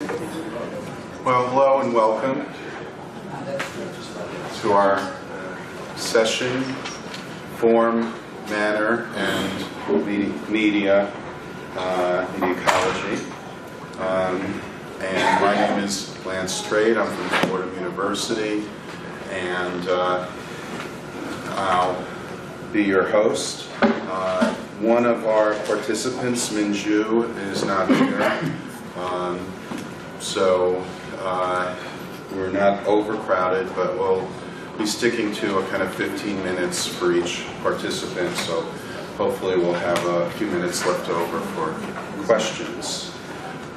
Well, hello and welcome to our session, Form, Manner, and Media in Ecology. And my name is Strate. I'm from Fordham University, and I'll be your host. One of our participants, Minju, is not here, so we're not overcrowded, but we'll be sticking to a kind of 15 minutes for each participant, so hopefully we'll have a few minutes left over for questions.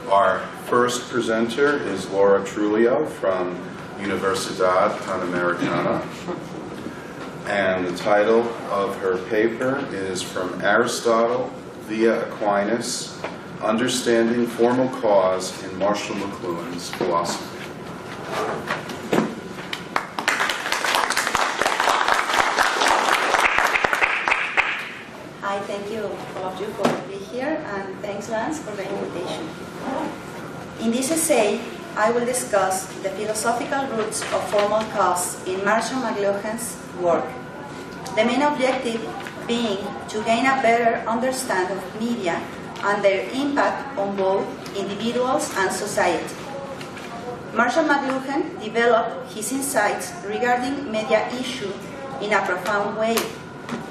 Our first presenter is Laura Trujillo from Universidad Panamericana, and the title of her paper is From Aristotle via Aquinas, Understanding Formal Cause in Marshall McLuhan's Philosophy. Hi, thank you all of you for being here, and thanks, Lance, for the invitation. In this essay, I will discuss the philosophical roots of formal cause in Marshall McLuhan's work. The main objective being to gain a better understanding of media and their impact on both individuals and society. Marshall McLuhan developed his insights regarding media issues in a profound way,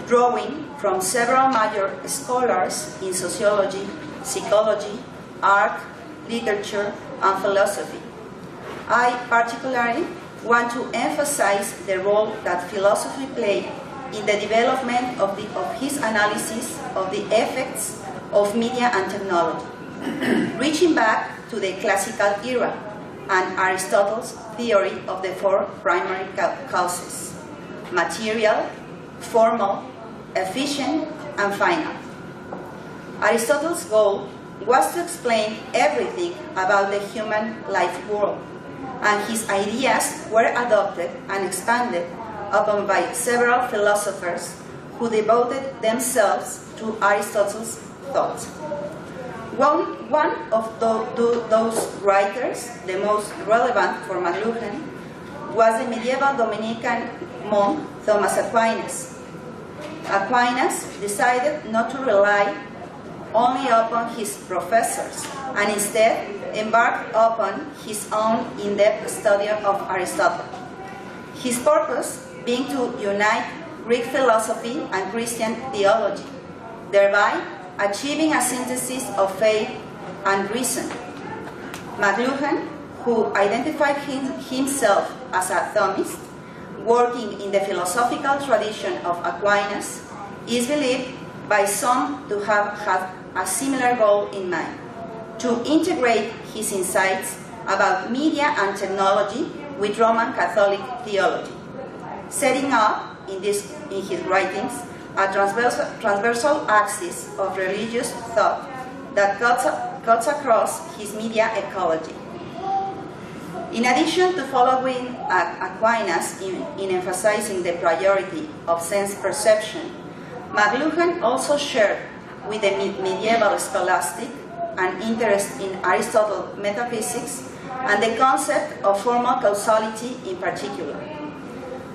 drawing from several major scholars in sociology, psychology, art, literature, and philosophy. I particularly want to emphasize the role that philosophy played in the development of his analysis of the effects of media and technology, reaching back to the classical era and Aristotle's theory of the four primary causes: material, formal, efficient, and final. Aristotle's goal was to explain everything about the human life world, and his ideas were adopted and expanded upon by several philosophers who devoted themselves to Aristotle's thoughts. One of those writers, the most relevant for McLuhan, was the medieval Dominican monk Thomas Aquinas. Aquinas decided not to rely only upon his professors, and instead embarked upon his own in-depth study of Aristotle. His purpose being to unite Greek philosophy and Christian theology, thereby achieving a synthesis of faith and reason. McLuhan, who identified himself as a Thomist, working in the philosophical tradition of Aquinas, is believed by some to have had a similar goal in mind: to integrate his insights about media and technology with Roman Catholic theology, setting up in his writings a transversal axis of religious thought that cuts across his media ecology. In addition to following Aquinas in emphasizing the priority of sense perception, McLuhan also shared with the medieval scholastic an interest in Aristotle's metaphysics and the concept of formal causality in particular.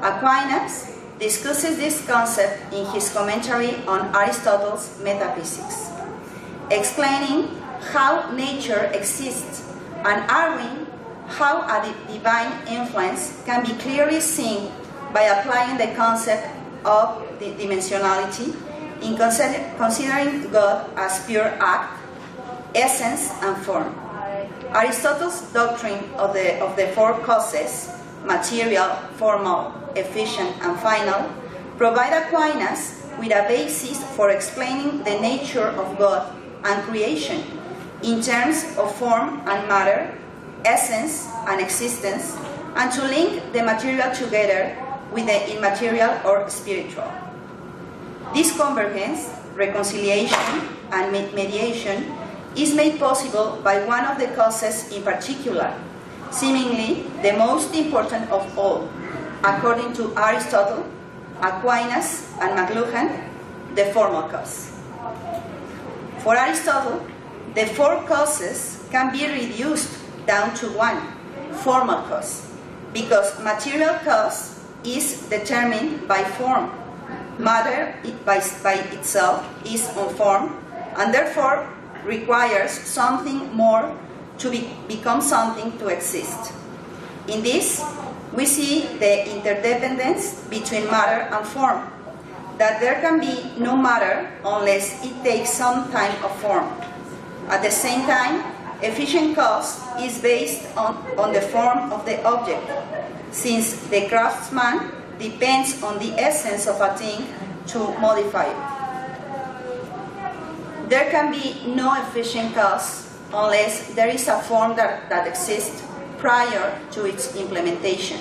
Aquinas discusses this concept in his commentary on Aristotle's metaphysics, explaining how nature exists and arguing how a divine influence can be clearly seen by applying the concept of the dimensionality in considering God as pure act, essence, and form. Aristotle's doctrine of the four causes, material, formal, efficient, and final, provide Aquinas with a basis for explaining the nature of God and creation in terms of form and matter, essence and existence, and to link the material together with the immaterial or spiritual. This convergence, reconciliation, and mediation is made possible by one of the causes in particular, seemingly the most important of all, according to Aristotle, Aquinas, and McLuhan, the formal cause. For Aristotle, the four causes can be reduced down to one, formal cause, because material cause is determined by form. Matter by itself is unformed and therefore requires something more to become something to exist. In this, we see the interdependence between matter and form, that there can be no matter unless it takes some type of form. At the same time, efficient cause is based on the form of the object, since the craftsman depends on the essence of a thing to modify it. There can be no efficient cause unless there is a form that exists prior to its implementation,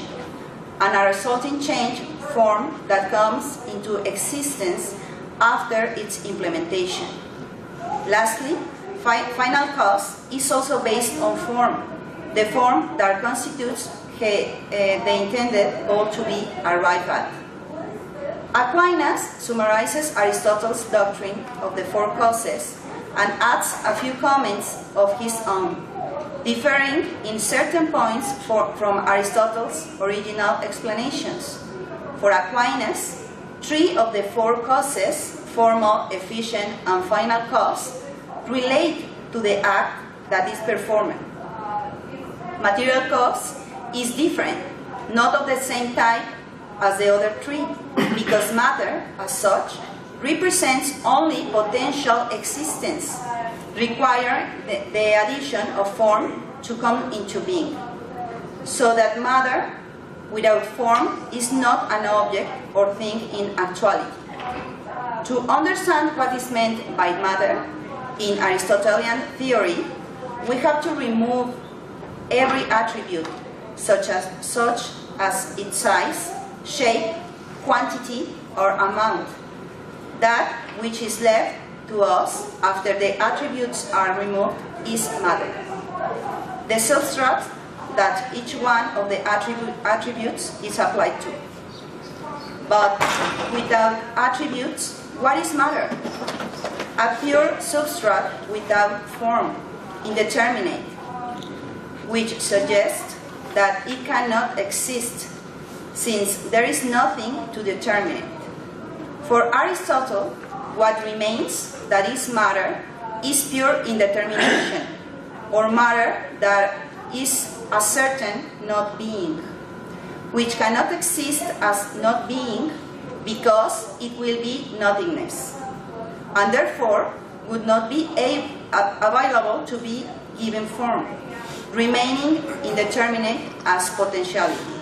and a resulting change form that comes into existence after its implementation. Lastly, final cause is also based on form, the form that constitutes the intended goal to be arrived at. Aquinas summarizes Aristotle's doctrine of the four causes and adds a few comments of his own, differing in certain points from Aristotle's original explanations. For Aquinas, three of the four causes, formal, efficient, and final cause, relate to the act that is performed. Material cause is different, not of the same type as the other three, because matter, as such, represents only potential existence, requiring the addition of form to come into being. So that matter without form is not an object or thing in actuality. To understand what is meant by matter in Aristotelian theory, we have to remove every attribute, such as its size, shape, quantity, or amount. That which is left to us after the attributes are removed is matter, the substrate that each one of the attributes is applied to. But without attributes, what is matter? A pure substrate without form, indeterminate, which suggests that it cannot exist, since there is nothing to determine it. For Aristotle, what remains, that is matter, is pure indetermination, or matter that is a certain not being, which cannot exist as not being because it will be nothingness, and therefore would not be available to be given form, remaining indeterminate as potentiality.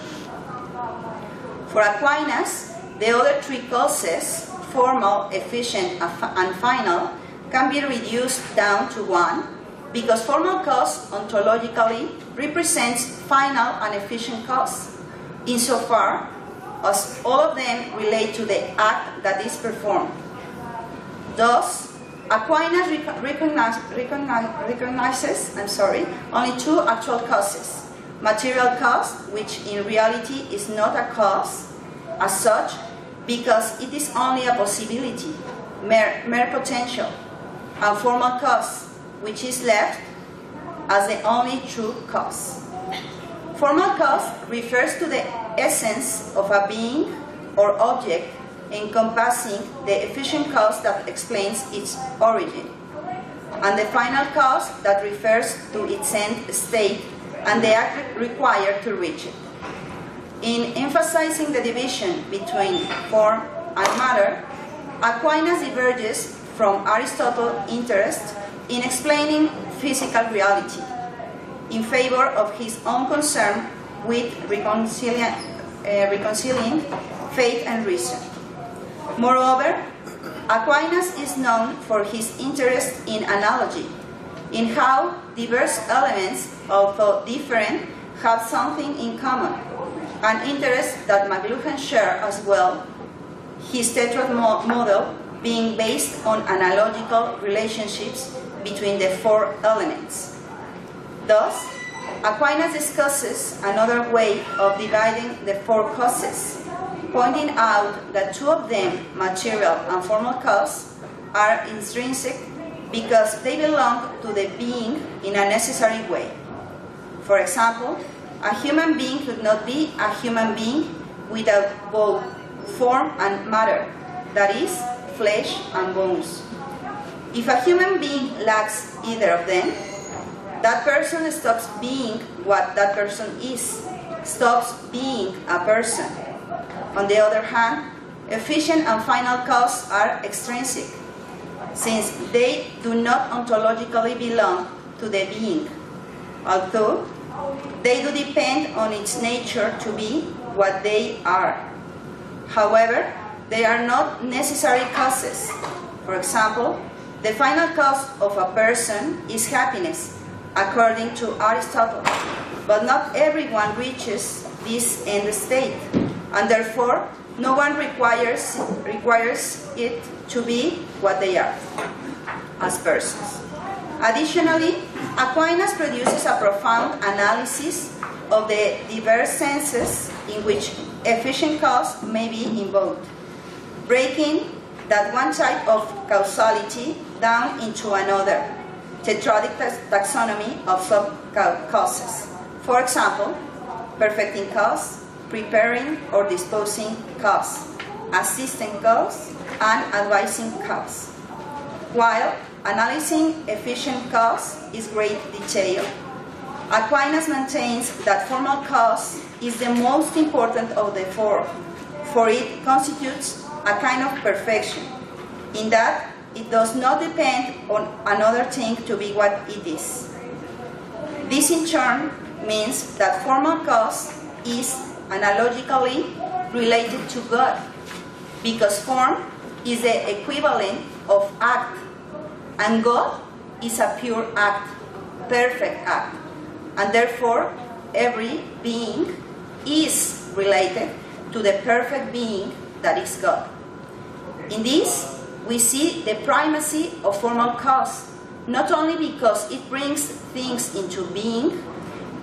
For Aquinas, the other three causes, formal, efficient, and final, can be reduced down to one, because formal cause ontologically represents final and efficient cause, insofar as all of them relate to the act that is performed. Thus, Aquinas recognizes only two actual causes: material cause, which in reality is not a cause as such, because it is only a possibility, mere potential, and formal cause, which is left as the only true cause. Formal cause refers to the essence of a being or object, encompassing the efficient cause that explains its origin, and the final cause that refers to its end state and the act required to reach it. In emphasizing the division between form and matter, Aquinas diverges from Aristotle's interest in explaining physical reality, in favor of his own concern with reconciling faith and reason. Moreover, Aquinas is known for his interest in analogy, in how diverse elements, although different, have something in common, an interest that McLuhan shared as well, his tetrad model being based on analogical relationships between the four elements. Thus, Aquinas discusses another way of dividing the four causes, pointing out that two of them, material and formal cause, are intrinsic because they belong to the being in a necessary way. For example, a human being could not be a human being without both form and matter, that is, flesh and bones. If a human being lacks either of them, that person stops being what that person is, stops being a person. On the other hand, efficient and final causes are extrinsic, since they do not ontologically belong to the being, although they do depend on its nature to be what they are. However, they are not necessary causes. For example, the final cause of a person is happiness, according to Aristotle, but not everyone reaches this end state, and therefore no one requires it to be what they are as persons. Additionally, Aquinas produces a profound analysis of the diverse senses in which efficient cause may be invoked, breaking that one type of causality down into another tetradic taxonomy of sub-causes. For example, perfecting cause, preparing or disposing cause, assisting cause, and advising cause. While analyzing efficient cause is great detail, Aquinas maintains that formal cause is the most important of the four, for it constitutes a kind of perfection, in that it does not depend on another thing to be what it is. This in turn means that formal cause is analogically related to God, because form is the equivalent of act, and God is a pure act, perfect act, and therefore every being is related to the perfect being that is God. In this, we see the primacy of formal cause, not only because it brings things into being,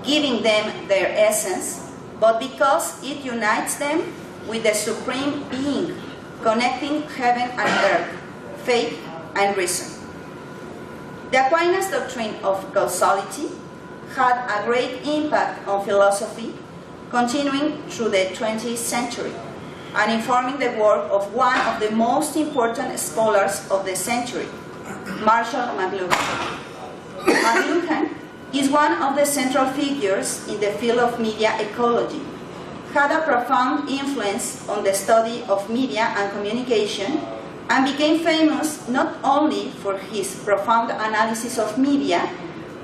giving them their essence, but because it unites them with the supreme being, connecting heaven and earth, faith and reason. The Aquinas doctrine of causality had a great impact on philosophy, continuing through the 20th century, and informing the work of one of the most important scholars of the century, Marshall McLuhan. McLuhan is one of the central figures in the field of media ecology, had a profound influence on the study of media and communication, and became famous not only for his profound analysis of media,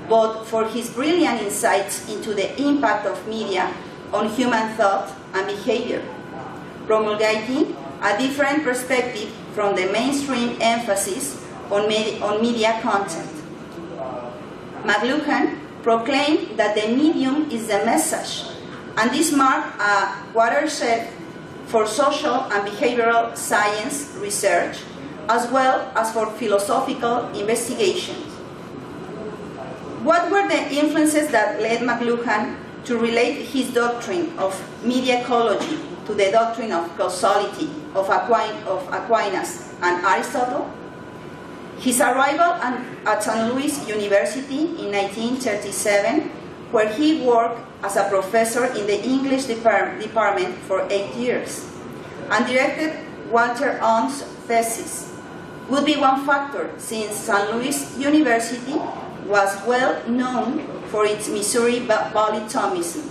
but for his brilliant insights into the impact of media on human thought and behavior, promulgating a different perspective from the mainstream emphasis on media content. McLuhan proclaimed that the medium is the message, and this marked a watershed for social and behavioral science research, as well as for philosophical investigations. What were the influences that led McLuhan to relate his doctrine of media ecology to the doctrine of causality of Aquinas and Aristotle? His arrival at St. Louis University in 1937, where he worked as a professor in the English department for 8 years, and directed Walter On's thesis, would be one factor, since St. Louis University was well known for its Missouri Valley Thomism.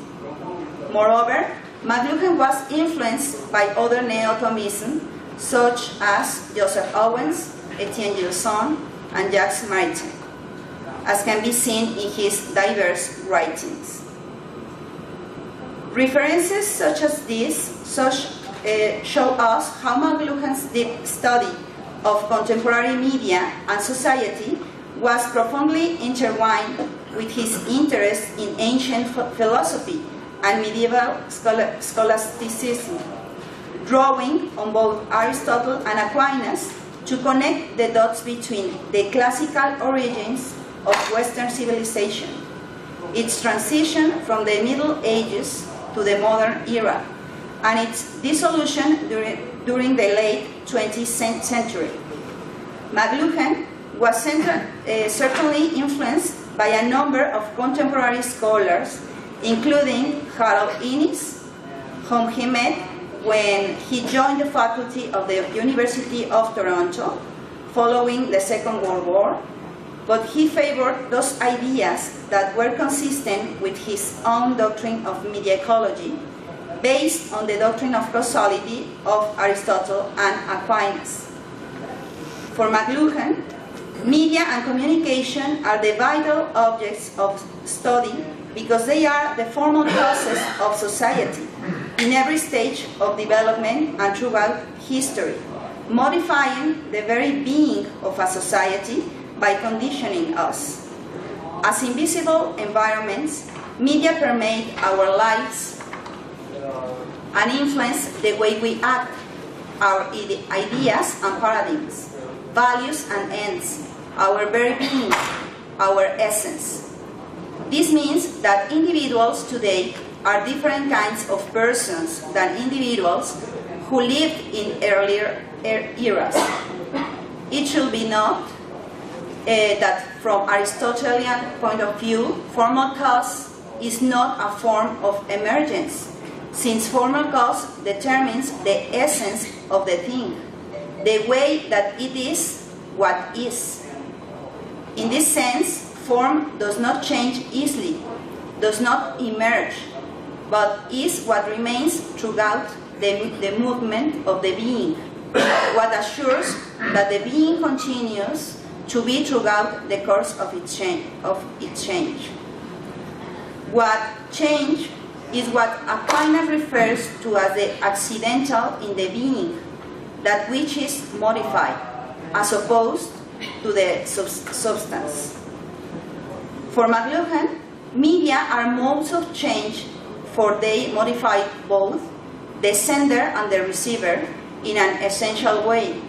Moreover, McLuhan was influenced by other neo-Thomism, such as Joseph Owens, Etienne Gilson, and Jacques Maritain, as can be seen in his diverse writings. References such as these show us how McLuhan's deep study of contemporary media and society was profoundly intertwined with his interest in ancient philosophy and medieval scholasticism, drawing on both Aristotle and Aquinas to connect the dots between the classical origins of Western civilization, its transition from the Middle Ages to the modern era, and its dissolution during the late 20th century. McLuhan was certainly influenced by a number of contemporary scholars, including Harold Innis, whom he met when he joined the faculty of the University of Toronto following the Second World War, but he favored those ideas that were consistent with his own doctrine of media ecology, based on the doctrine of causality of Aristotle and Aquinas. For McLuhan, media and communication are the vital objects of study because they are the formal causes of society in every stage of development and throughout history, modifying the very being of a society by conditioning us. As invisible environments, media permeate our lives and influence the way we act, our ideas and paradigms, values and ends, our very being, our essence. This means that individuals today are different kinds of persons than individuals who lived in earlier eras. It should be noted that from Aristotelian point of view, formal cause is not a form of emergence, since formal cause determines the essence of the thing, the way that it is what is. In this sense, form does not change easily, does not emerge, but is what remains throughout the movement of the being, what assures that the being continues to be throughout the course of its change. What change is what Aquinas refers to as the accidental in the being, that which is modified, as opposed to the substance. For McLuhan, media are modes of change, for they modify both the sender and the receiver in an essential way,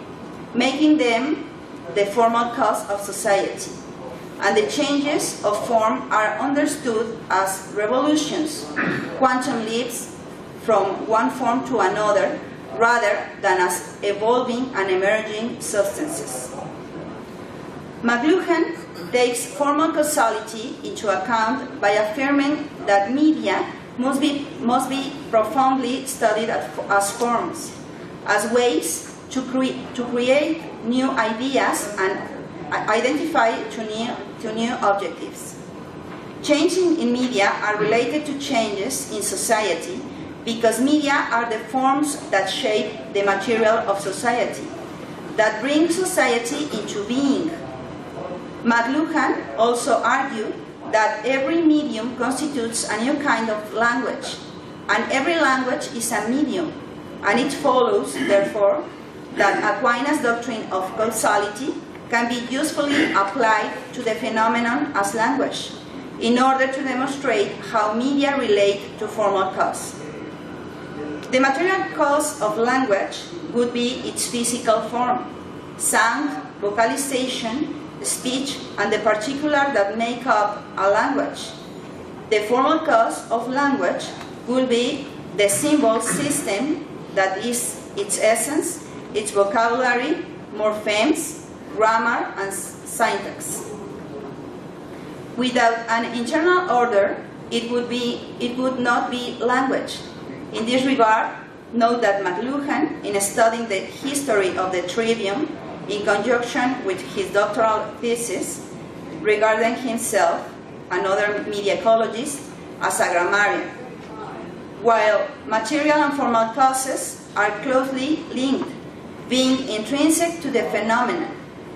making them the formal cause of society. And the changes of form are understood as revolutions, quantum leaps from one form to another, rather than as evolving and emerging substances. McLuhan takes formal causality into account by affirming that media must be profoundly studied as forms, as ways to create new ideas and identify to new objectives. Changes in media are related to changes in society because media are the forms that shape the material of society, that bring society into being. McLuhan also argued that every medium constitutes a new kind of language, and every language is a medium, and it follows, therefore, that Aquinas' doctrine of causality can be usefully applied to the phenomenon as language, in order to demonstrate how media relate to formal cause. The material cause of language would be its physical form, sound, vocalization, speech, and the particular that make up a language. The formal cause of language will be the symbol system that is its essence, its vocabulary, morphemes, grammar, and syntax. Without an internal order, it would not be language. In this regard, note that McLuhan, in studying the history of the trivium in conjunction with his doctoral thesis, regarded himself and other media ecologists as a grammarian. While material and formal causes are closely linked, being intrinsic to the phenomenon.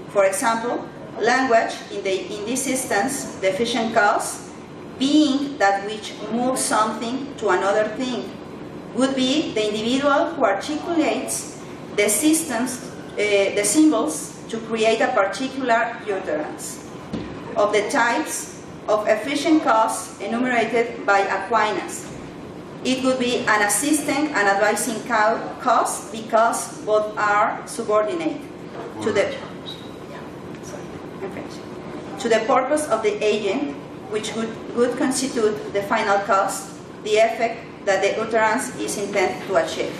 For example, language, in this instance, the efficient cause, being that which moves something to another thing, would be the individual who articulates the symbols to create a particular utterance. Of the types of efficient cause enumerated by Aquinas, it would be an assisting and advising cause because both are subordinate to the purpose of the agent, which would constitute the final cause, the effect that the utterance is intended to achieve.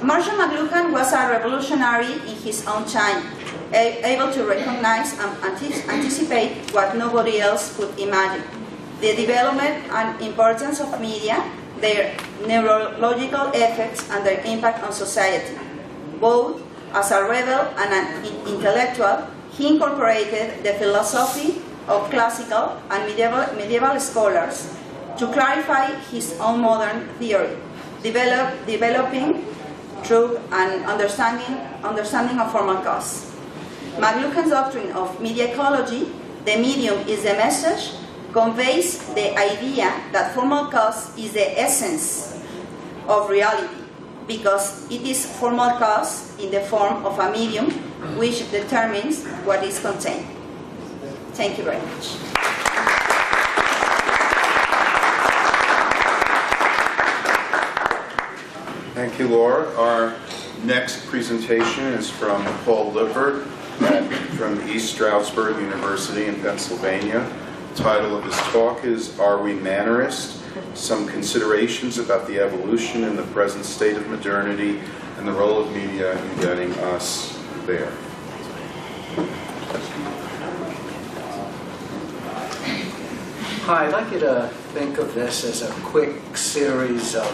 Marshall McLuhan was a revolutionary in his own time, able to recognize and anticipate what nobody else could imagine. The development and importance of media, their neurological effects, and their impact on society. Both as a rebel and an intellectual, he incorporated the philosophy of classical and medieval scholars to clarify his own modern theory, developing through an understanding of formal cause. McLuhan's doctrine of media ecology, the medium is the message, conveys the idea that formal cause is the essence of reality, because it is formal cause in the form of a medium which determines what is contained. Thank you very much. Thank you, Laura. Our next presentation is from Paul Lippert from East Stroudsburg University in Pennsylvania. The title of his talk is Are We Mannerist? Some Considerations about the Evolution in the Present State of Modernity and the Role of Media in Getting Us There. Hi, I'd like you to think of this as a quick series of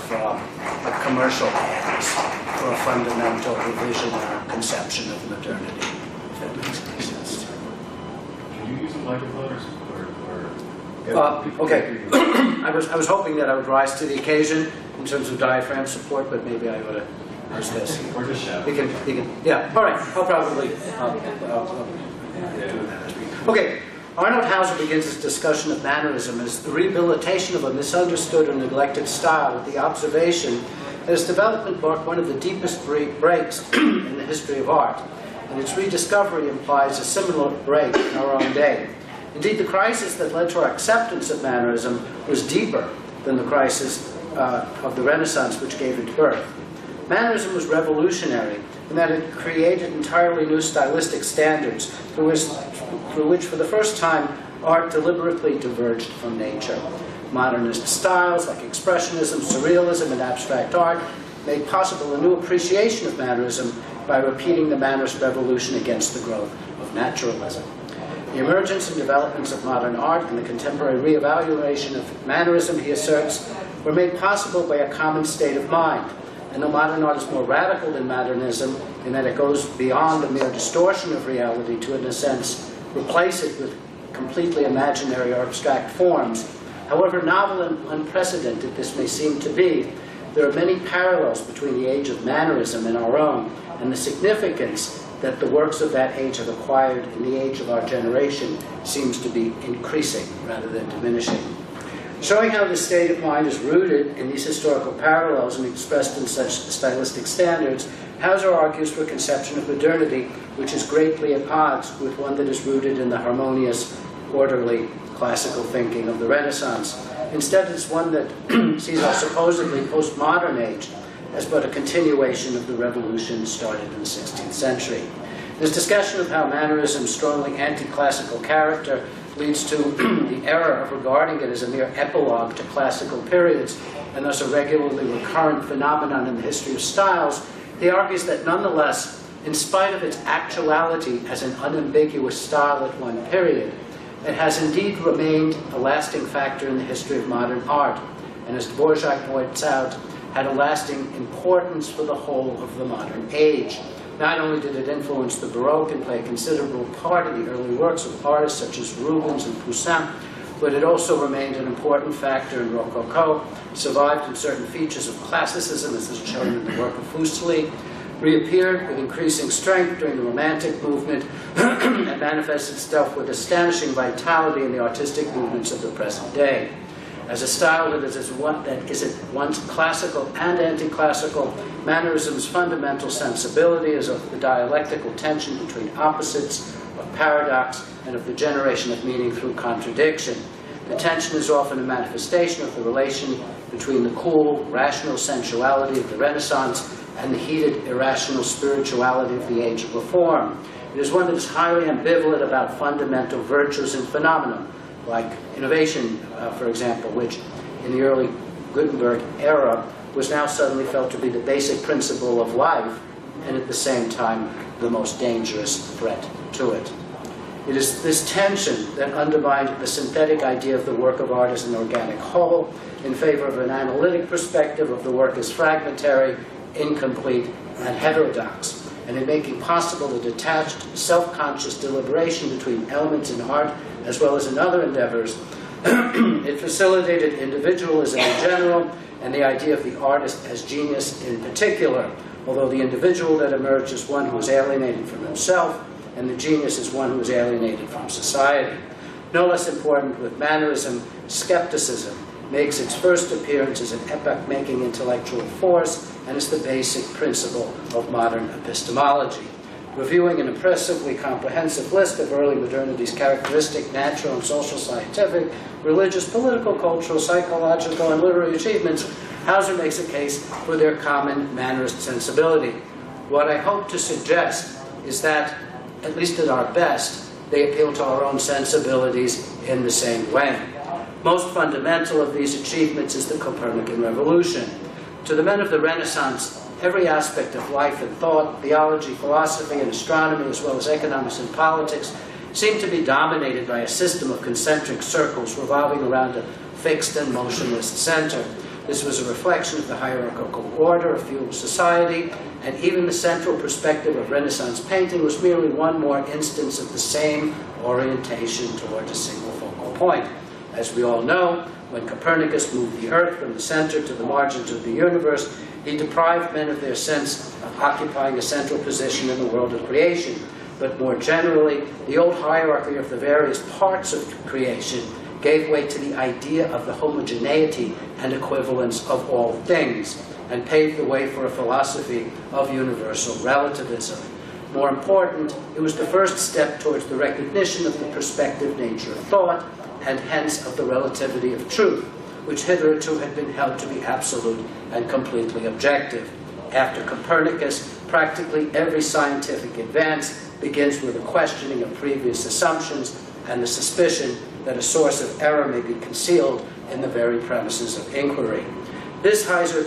commercial ads for a fundamental revision or conception of modernity, if that makes any sense. Can you use a microphone Okay. I was hoping that I would rise to the occasion in terms of diaphragm support, but maybe I ought to use this. Or just shout. You can, yeah, all right, I'll probably do that. Okay. Arnold Hauser begins his discussion of mannerism as the rehabilitation of a misunderstood or neglected style with the observation that its development marked one of the deepest breaks in the history of art, and its rediscovery implies a similar break in our own day. Indeed, the crisis that led to our acceptance of mannerism was deeper than the crisis of the Renaissance which gave it birth. Mannerism was revolutionary in that it created entirely new stylistic standards through which for the first time art deliberately diverged from nature. Modernist styles like expressionism, surrealism, and abstract art made possible a new appreciation of mannerism by repeating the Mannerist revolution against the growth of naturalism. The emergence and developments of modern art and the contemporary reevaluation of mannerism, he asserts, were made possible by a common state of mind. And though modern art is more radical than modernism in that it goes beyond the mere distortion of reality to, in a sense, replace it with completely imaginary or abstract forms, however novel and unprecedented this may seem to be, there are many parallels between the age of mannerism and our own, and the significance that the works of that age have acquired in the age of our generation seems to be increasing rather than diminishing. Showing how this state of mind is rooted in these historical parallels and expressed in such stylistic standards, Hauser argues for a conception of modernity which is greatly at odds with one that is rooted in the harmonious, orderly, classical thinking of the Renaissance. Instead, it's one that sees our supposedly postmodern age as but a continuation of the revolution started in the 16th century. This discussion of how mannerism's strongly anti-classical character leads to the error of regarding it as a mere epilogue to classical periods, and thus a regularly recurrent phenomenon in the history of styles, he argues that nonetheless, in spite of its actuality as an unambiguous style at one period, it has indeed remained a lasting factor in the history of modern art, and as Dvorak points out, had a lasting importance for the whole of the modern age. Not only did it influence the Baroque and play a considerable part in the early works of artists such as Rubens and Poussin, but it also remained an important factor in Rococo, survived in certain features of classicism, as is shown in the work of Fuseli, reappeared with increasing strength during the Romantic movement, and manifested itself with astonishing vitality in the artistic movements of the present day. As a style that is at once classical and anti-classical, mannerism's fundamental sensibility is of the dialectical tension between opposites, of paradox, and of the generation of meaning through contradiction. The tension is often a manifestation of the relation between the cool, rational sensuality of the Renaissance and the heated, irrational spirituality of the Age of Reform. It is one that is highly ambivalent about fundamental virtues and phenomena, like innovation, for example, which in the early Gutenberg era was now suddenly felt to be the basic principle of life, and at the same time the most dangerous threat to it. It is this tension that undermined the synthetic idea of the work of art as an organic whole in favor of an analytic perspective of the work as fragmentary, incomplete, and heterodox, and in making possible a detached, self-conscious deliberation between elements in art as well as in other endeavors. It facilitated individualism in general and the idea of the artist as genius in particular, although the individual that emerged is one who is alienated from himself, and the genius is one who is alienated from society. No less important with Mannerism, skepticism makes its first appearance as an epoch-making intellectual force and is the basic principle of modern epistemology. Reviewing an impressively comprehensive list of early modernity's characteristic natural and social scientific, religious, political, cultural, psychological, and literary achievements, Hauser makes a case for their common Mannerist sensibility. What I hope to suggest is that, at least at our best, they appeal to our own sensibilities in the same way. Most fundamental of these achievements is the Copernican revolution. To the men of the Renaissance, every aspect of life and thought, theology, philosophy, and astronomy, as well as economics and politics, seemed to be dominated by a system of concentric circles revolving around a fixed and motionless center. This was a reflection of the hierarchical order of feudal society, and even the central perspective of Renaissance painting was merely one more instance of the same orientation toward a single focal point. As we all know, when Copernicus moved the Earth from the center to the margins of the universe, he deprived men of their sense of occupying a central position in the world of creation. But more generally, the old hierarchy of the various parts of creation gave way to the idea of the homogeneity and equivalence of all things, and paved the way for a philosophy of universal relativism. More important, it was the first step towards the recognition of the perspective nature of thought, and hence of the relativity of truth, which hitherto had been held to be absolute and completely objective. After Copernicus, practically every scientific advance begins with a questioning of previous assumptions and the suspicion that a source of error may be concealed in the very premises of inquiry. This Hauser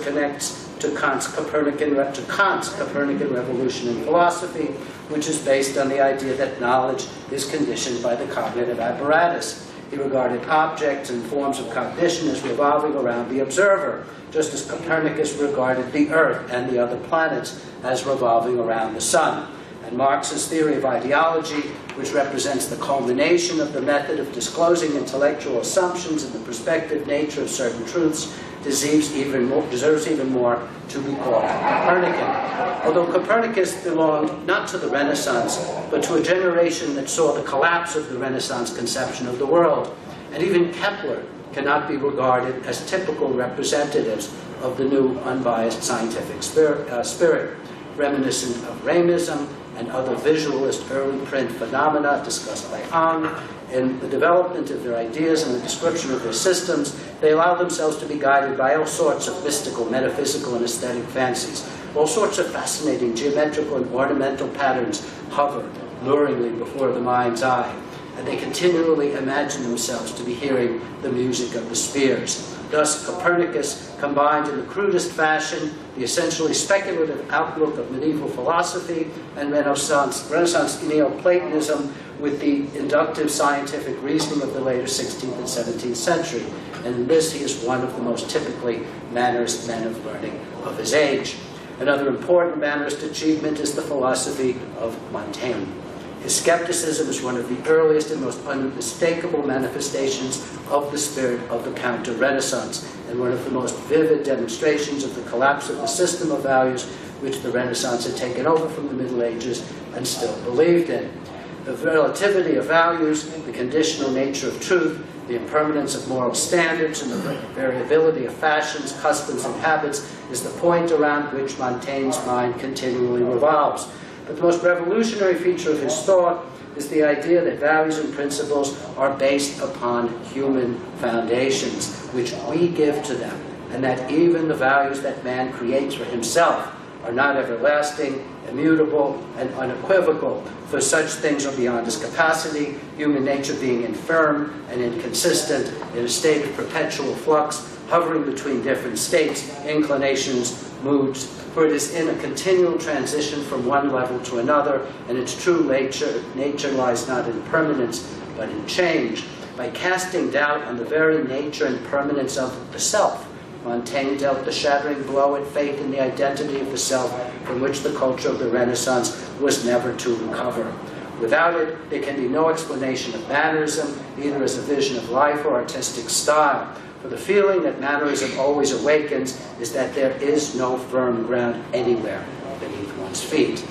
connects to Kant's Copernican revolution in philosophy, which is based on the idea that knowledge is conditioned by the cognitive apparatus. He regarded objects and forms of cognition as revolving around the observer, just as Copernicus regarded the Earth and the other planets as revolving around the sun. And Marx's theory of ideology, which represents the culmination of the method of disclosing intellectual assumptions and the perspective nature of certain truths, deserves even more to be called Copernican. Although Copernicus belonged not to the Renaissance, but to a generation that saw the collapse of the Renaissance conception of the world, and even Kepler cannot be regarded as typical representatives of the new unbiased scientific spirit, reminiscent of Ramism and other visualist early print phenomena discussed by Ang. In the development of their ideas and the description of their systems, they allow themselves to be guided by all sorts of mystical, metaphysical, and aesthetic fancies. All sorts of fascinating geometrical and ornamental patterns hover luringly before the mind's eye, and they continually imagine themselves to be hearing the music of the spheres. Thus, Copernicus combined in the crudest fashion the essentially speculative outlook of medieval philosophy and Renaissance Neoplatonism with the inductive scientific reasoning of the later 16th and 17th century. And in this, he is one of the most typically Mannerist men of learning of his age. Another important Mannerist achievement is the philosophy of Montaigne. His skepticism is one of the earliest and most unmistakable manifestations of the spirit of the counter-Renaissance, and one of the most vivid demonstrations of the collapse of the system of values which the Renaissance had taken over from the Middle Ages and still believed in. The relativity of values, the conditional nature of truth, the impermanence of moral standards, and the variability of fashions, customs, and habits is the point around which Montaigne's mind continually revolves. But the most revolutionary feature of his thought is the idea that values and principles are based upon human foundations, which we give to them, and that even the values that man creates for himself are not everlasting, immutable, and unequivocal, for such things are beyond his capacity, human nature being infirm and inconsistent, in a state of perpetual flux, hovering between different states, inclinations, moods, for it is in a continual transition from one level to another, and its true nature lies not in permanence, but in change. By casting doubt on the very nature and permanence of the self, Montaigne dealt the shattering blow at faith in the identity of the self, from which the culture of the Renaissance was never to recover. Without it, there can be no explanation of mannerism, either as a vision of life or artistic style. For the feeling that mannerism always awakens is that there is no firm ground anywhere beneath one's feet.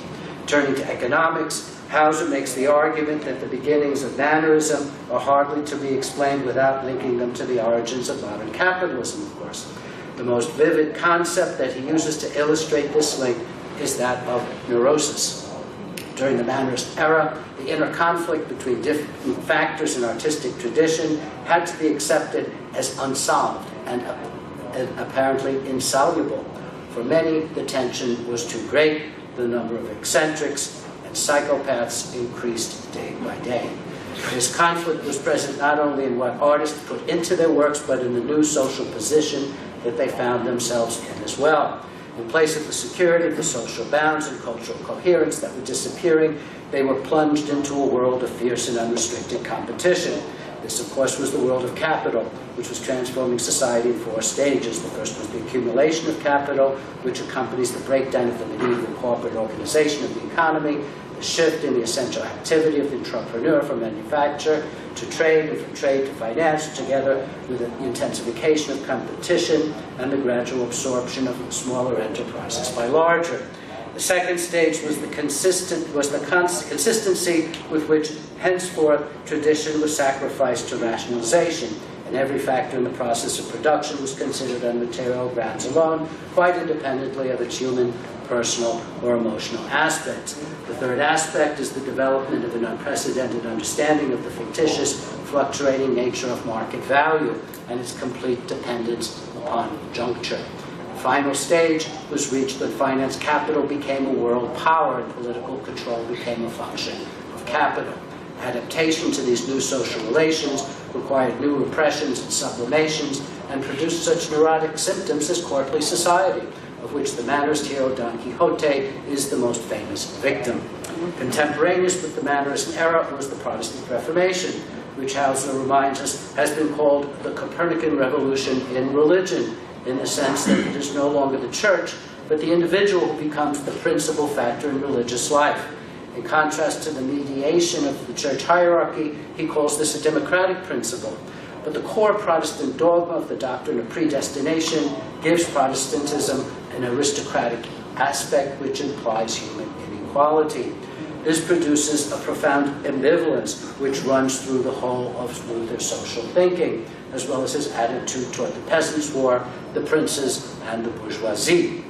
Turning to economics, Hauser makes the argument that the beginnings of mannerism are hardly to be explained without linking them to the origins of modern capitalism, of course. The most vivid concept that he uses to illustrate this link is that of neurosis. During the Mannerist era, the inner conflict between different factors in artistic tradition had to be accepted as unsolved and apparently insoluble. For many, the tension was too great, the number of eccentrics and psychopaths increased day by day. This conflict was present not only in what artists put into their works, but in the new social position that they found themselves in as well. In place of the security of the social bounds and cultural coherence that were disappearing, they were plunged into a world of fierce and unrestricted competition. This, of course, was the world of capital, which was transforming society in 4 stages. The first was the accumulation of capital, which accompanies the breakdown of the medieval corporate organization of the economy, the shift in the essential activity of the entrepreneur from manufacture to trade, and from trade to finance, together with the intensification of competition and the gradual absorption of smaller enterprises by larger. The second stage was the consistency with which henceforth tradition was sacrificed to rationalization, and every factor in the process of production was considered on material grounds alone, quite independently of its human, personal, or emotional aspects. The third aspect is the development of an unprecedented understanding of the fictitious, fluctuating nature of market value and its complete dependence upon juncture. The final stage was reached when finance capital became a world power and political control became a function of capital. Adaptation to these new social relations required new repressions and sublimations and produced such neurotic symptoms as courtly society, of which the Mannerist hero Don Quixote is the most famous victim. Contemporaneous with the Mannerist era was the Protestant Reformation, which Hauser reminds us has been called the Copernican Revolution in religion, in the sense that it is no longer the church, but the individual who becomes the principal factor in religious life. In contrast to the mediation of the church hierarchy, he calls this a democratic principle. But the core Protestant dogma of the doctrine of predestination gives Protestantism an aristocratic aspect which implies human inequality. This produces a profound ambivalence which runs through the whole of Luther's social thinking, as well as his attitude toward the peasants' war, the princes, and the bourgeoisie.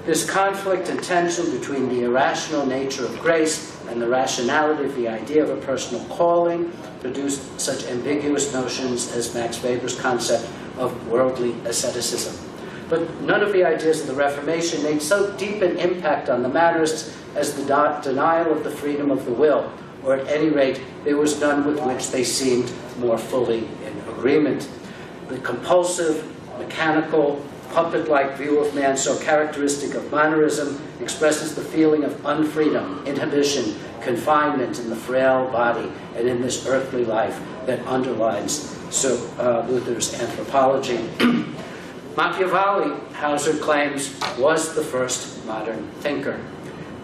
This conflict and tension between the irrational nature of grace and the rationality of the idea of a personal calling produced such ambiguous notions as Max Weber's concept of worldly asceticism. But none of the ideas of the Reformation made so deep an impact on the Mannerists as the denial of the freedom of the will, or at any rate, there was none with which they seemed more fully in agreement. The compulsive, mechanical, puppet-like view of man so characteristic of Mannerism expresses the feeling of unfreedom, inhibition, confinement in the frail body and in this earthly life that underlines Luther's anthropology. Machiavelli, Hauser claims, was the first modern thinker.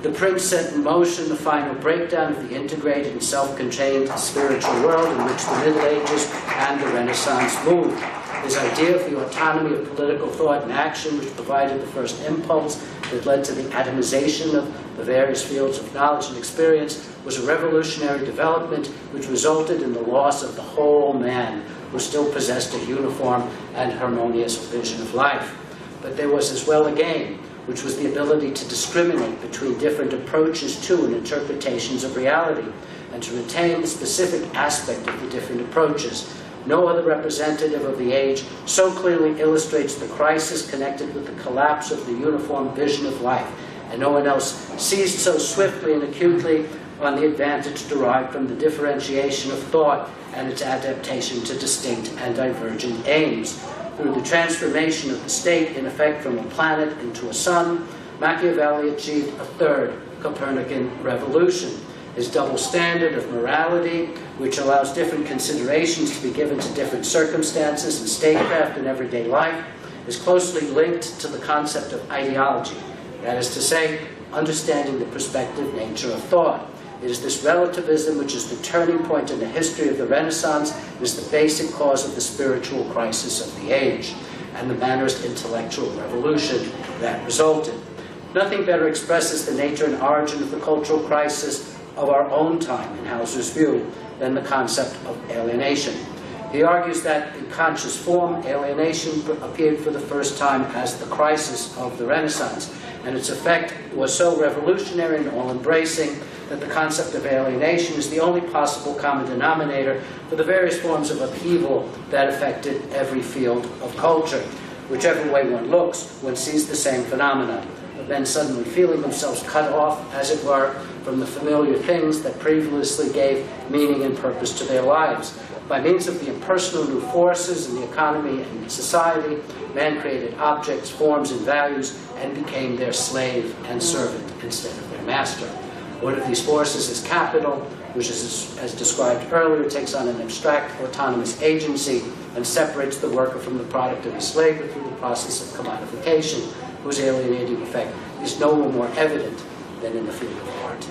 The prince set in motion the final breakdown of the integrated and self-contained spiritual world in which the Middle Ages and the Renaissance moved. His idea of the autonomy of political thought and action, which provided the first impulse that led to the atomization of the various fields of knowledge and experience, was a revolutionary development which resulted in the loss of the whole man, who still possessed a uniform and harmonious vision of life. But there was as well a gain, which was the ability to discriminate between different approaches to and interpretations of reality, and to retain the specific aspect of the different approaches. No other representative of the age so clearly illustrates the crisis connected with the collapse of the uniform vision of life, and no one else seized so swiftly and acutely on the advantage derived from the differentiation of thought and its adaptation to distinct and divergent aims. Through the transformation of the state, in effect, from a planet into a sun, Machiavelli achieved a third Copernican revolution. His double standard of morality, which allows different considerations to be given to different circumstances in statecraft and everyday life, is closely linked to the concept of ideology. That is to say, understanding the prospective nature of thought. It is this relativism which is the turning point in the history of the Renaissance, it is the basic cause of the spiritual crisis of the age, and the Mannerist intellectual revolution that resulted. Nothing better expresses the nature and origin of the cultural crisis of our own time, in Hauser's view, than the concept of alienation. He argues that in conscious form, alienation appeared for the first time as the crisis of the Renaissance, and its effect was so revolutionary and all-embracing that the concept of alienation is the only possible common denominator for the various forms of upheaval that affected every field of culture. Whichever way one looks, one sees the same phenomenon, of men suddenly feeling themselves cut off, as it were, from the familiar things that previously gave meaning and purpose to their lives. By means of the impersonal new forces in the economy and society, man created objects, forms, and values, and became their slave and servant instead of their master. One of these forces is capital, which, is, as described earlier, takes on an abstract, autonomous agency and separates the worker from the product of his labor through the process of commodification, whose alienating effect is nowhere more evident than in the field of art.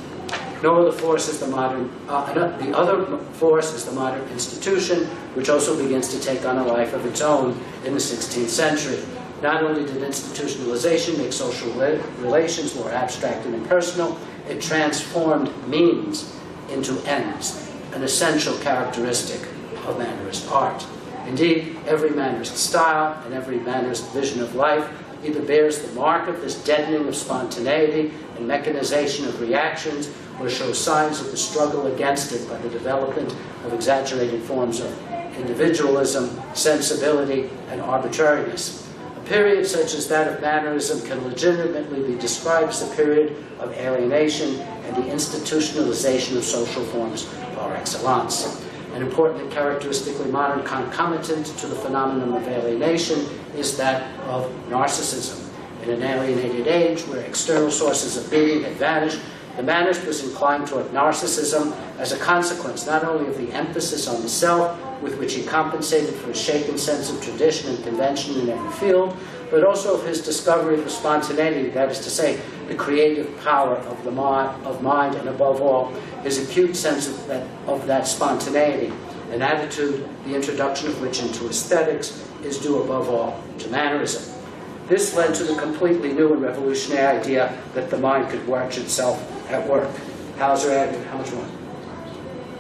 No other force is the modern. The other force is the modern institution, which also begins to take on a life of its own in the 16th century. Not only did institutionalization make social relations more abstract and impersonal, it transformed means into ends, an essential characteristic of Mannerist art. Indeed, every Mannerist style and every Mannerist vision of life either bears the mark of this deadening of spontaneity and mechanization of reactions, or shows signs of the struggle against it by the development of exaggerated forms of individualism, sensibility, and arbitrariness. A period such as that of Mannerism can legitimately be described as a period of alienation and the institutionalization of social forms par excellence. An important and characteristically modern concomitant to the phenomenon of alienation is that of narcissism. In an alienated age where external sources of being had vanished, the Mannerist was inclined toward narcissism as a consequence not only of the emphasis on the self, with which he compensated for a shaken sense of tradition and convention in every field, but also of his discovery of the spontaneity, that is to say, the creative power of the mind, and above all, his acute sense of that spontaneity, an attitude, the introduction of which into aesthetics is due above all to Mannerism. This led to the completely new and revolutionary idea that the mind could watch itself at work. Hauser added, how much more?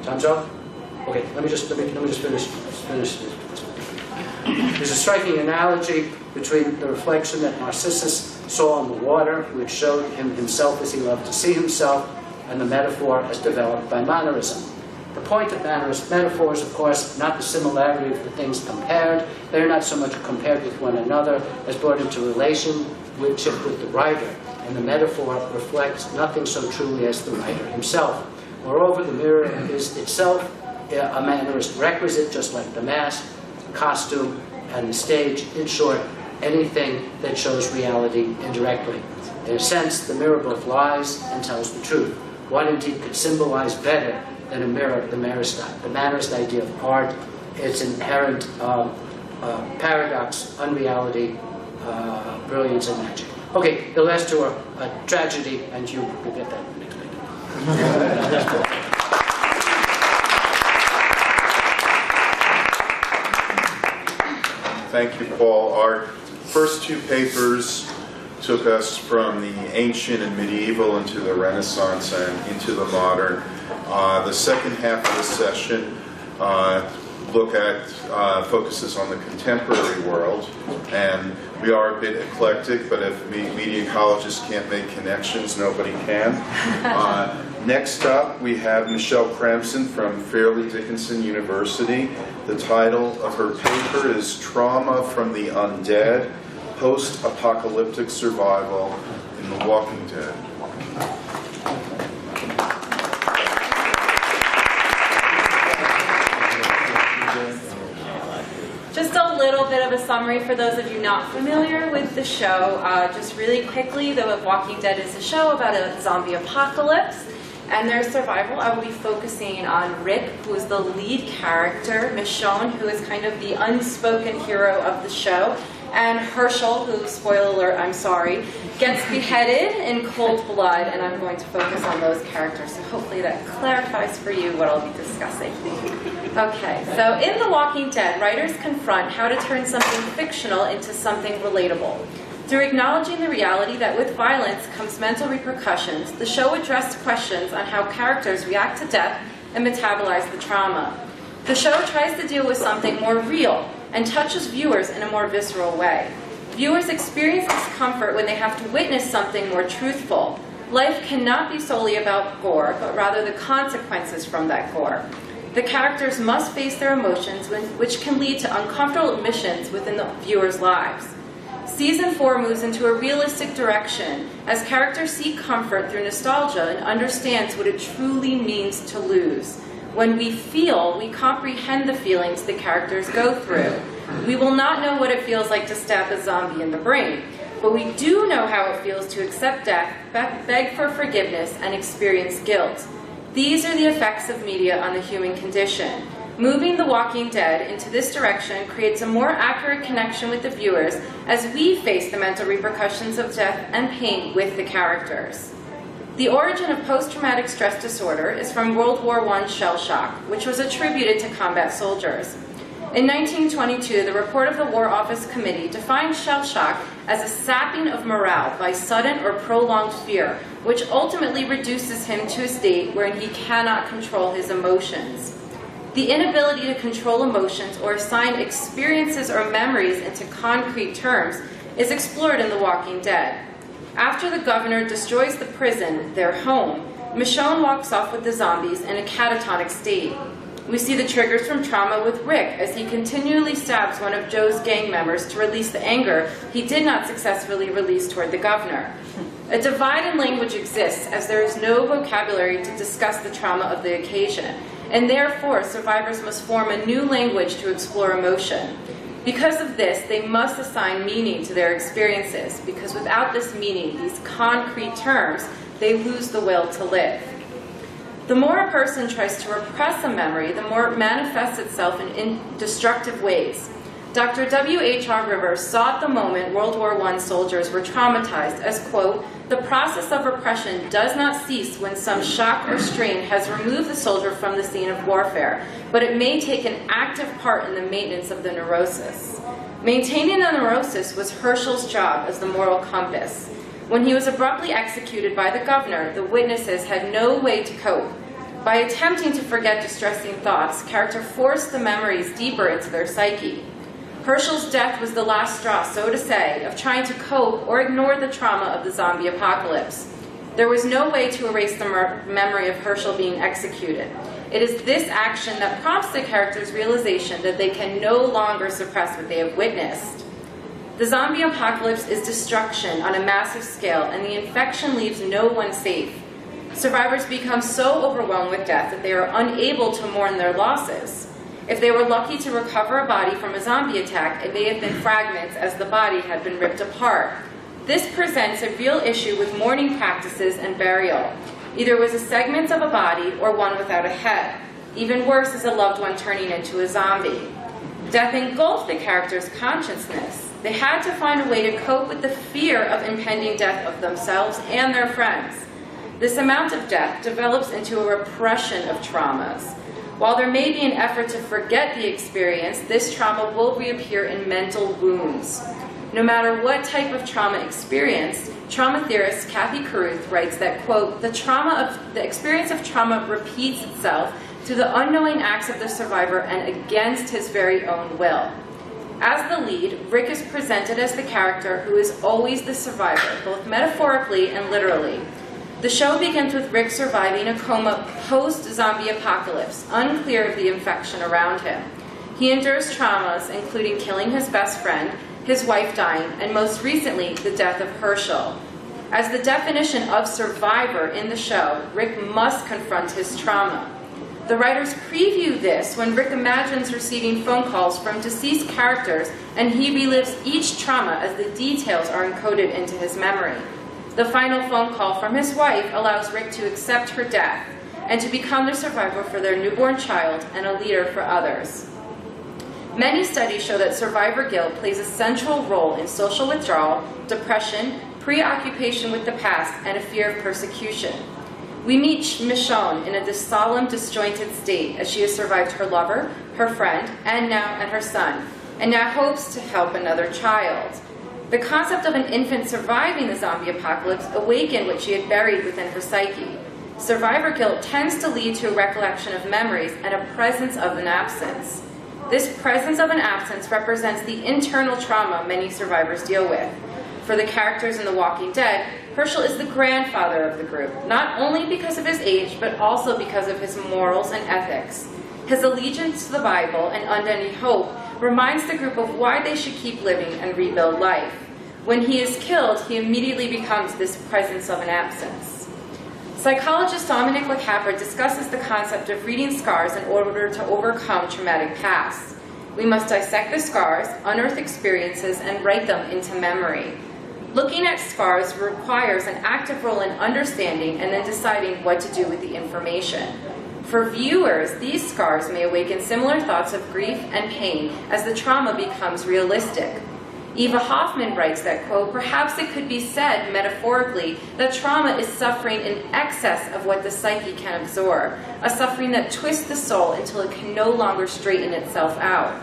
Time's up? Okay, let me just finish this. There's a striking analogy between the reflection that Narcissus saw in the water, which showed him himself as he loved to see himself, and the metaphor as developed by Mannerism. The point of Mannerist metaphors, of course, not the similarity of the things compared. They're not so much compared with one another as brought into relationship with the writer, and the metaphor reflects nothing so truly as the writer himself. Moreover, the mirror is itself a Mannerist requisite, just like the mask, costume, and the stage. In short, anything that shows reality indirectly. In a sense, the mirror both lies and tells the truth. What indeed could symbolize better than a mirror the Mannerist idea of art, its inherent paradox, unreality, brilliance, and magic. Okay, the last two are tragedy, and you will get that next week. Thank you, Paul. Our first two papers took us from the ancient and medieval into the Renaissance and into the modern. The second half of the session focuses on the contemporary world, and we are a bit eclectic, but if media ecologists can't make connections, nobody can. Next up, we have Michelle Kramisen from Fairleigh Dickinson University. The title of her paper is Trauma from the Undead, Post-Apocalyptic Survival in the Walking Dead. Just a little bit of a summary for those of you not familiar with the show. Just really quickly, The Walking Dead is a show about a zombie apocalypse and their survival. I will be focusing on Rick, who is the lead character, Michonne, who is kind of the unspoken hero of the show, and Herschel, who, spoiler alert, I'm sorry, gets beheaded in cold blood, and I'm going to focus on those characters. So hopefully that clarifies for you what I'll be discussing. Okay, so in The Walking Dead, writers confront how to turn something fictional into something relatable. Through acknowledging the reality that with violence comes mental repercussions, the show addressed questions on how characters react to death and metabolize the trauma. The show tries to deal with something more real and touches viewers in a more visceral way. Viewers experience discomfort when they have to witness something more truthful. Life cannot be solely about gore, but rather the consequences from that gore. The characters must face their emotions, which can lead to uncomfortable admissions within the viewers' lives. Season 4 moves into a realistic direction as characters seek comfort through nostalgia and understands what it truly means to lose. When we feel, we comprehend the feelings the characters go through. We will not know what it feels like to stab a zombie in the brain, but we do know how it feels to accept death, beg for forgiveness, and experience guilt. These are the effects of media on the human condition. Moving The Walking Dead into this direction creates a more accurate connection with the viewers as we face the mental repercussions of death and pain with the characters. The origin of post-traumatic stress disorder is from World War I shell shock, which was attributed to combat soldiers. In 1922, the report of the War Office Committee defined shell shock as a sapping of morale by sudden or prolonged fear, which ultimately reduces him to a state wherein he cannot control his emotions. The inability to control emotions or assign experiences or memories into concrete terms is explored in The Walking Dead. After the governor destroys the prison, their home, Michonne walks off with the zombies in a catatonic state. We see the triggers from trauma with Rick as he continually stabs one of Joe's gang members to release the anger he did not successfully release toward the governor. A divide in language exists as there is no vocabulary to discuss the trauma of the occasion, and therefore survivors must form a new language to explore emotion. Because of this, they must assign meaning to their experiences, because without this meaning, these concrete terms, they lose the will to live. The more a person tries to repress a memory, the more it manifests itself in destructive ways. Dr. W.H.R. Rivers saw at the moment World War I soldiers were traumatized as, quote, the process of repression does not cease when some shock or strain has removed the soldier from the scene of warfare, but it may take an active part in the maintenance of the neurosis. Maintaining the neurosis was Herschel's job as the moral compass. When he was abruptly executed by the governor, the witnesses had no way to cope. By attempting to forget distressing thoughts, character forced the memories deeper into their psyche. Herschel's death was the last straw, so to say, of trying to cope or ignore the trauma of the zombie apocalypse. There was no way to erase the memory of Herschel being executed. It is this action that prompts the character's realization that they can no longer suppress what they have witnessed. The zombie apocalypse is destruction on a massive scale, and the infection leaves no one safe. Survivors become so overwhelmed with death that they are unable to mourn their losses. If they were lucky to recover a body from a zombie attack, it may have been fragments as the body had been ripped apart. This presents a real issue with mourning practices and burial. Either it was a segment of a body or one without a head. Even worse is a loved one turning into a zombie. Death engulfed the character's consciousness. They had to find a way to cope with the fear of impending death of themselves and their friends. This amount of death develops into a repression of traumas. While there may be an effort to forget the experience, this trauma will reappear in mental wounds. No matter what type of trauma experienced, trauma theorist Kathy Caruth writes that, quote, the experience of trauma repeats itself through the unknowing acts of the survivor and against his very own will. As the lead, Rick is presented as the character who is always the survivor, both metaphorically and literally. The show begins with Rick surviving a coma post-zombie apocalypse, unclear of the infection around him. He endures traumas, including killing his best friend, his wife dying, and most recently, the death of Herschel. As the definition of survivor in the show, Rick must confront his trauma. The writers preview this when Rick imagines receiving phone calls from deceased characters, and he relives each trauma as the details are encoded into his memory. The final phone call from his wife allows Rick to accept her death and to become the survivor for their newborn child and a leader for others. Many studies show that survivor guilt plays a central role in social withdrawal, depression, preoccupation with the past, and a fear of persecution. We meet Michonne in a solemn, disjointed state as she has survived her lover, her friend, and her son, and now hopes to help another child. The concept of an infant surviving the zombie apocalypse awakened what she had buried within her psyche. Survivor guilt tends to lead to a recollection of memories and a presence of an absence. This presence of an absence represents the internal trauma many survivors deal with. For the characters in The Walking Dead, Herschel is the grandfather of the group, not only because of his age, but also because of his morals and ethics. His allegiance to the Bible and unending hope reminds the group of why they should keep living and rebuild life. When he is killed, he immediately becomes this presence of an absence. Psychologist Dominic LeCapra discusses the concept of reading scars in order to overcome traumatic past. We must dissect the scars, unearth experiences, and write them into memory. Looking at scars requires an active role in understanding and then deciding what to do with the information. For viewers, these scars may awaken similar thoughts of grief and pain as the trauma becomes realistic. Eva Hoffman writes that, quote, "Perhaps it could be said, metaphorically, that trauma is suffering in excess of what the psyche can absorb, a suffering that twists the soul until it can no longer straighten itself out.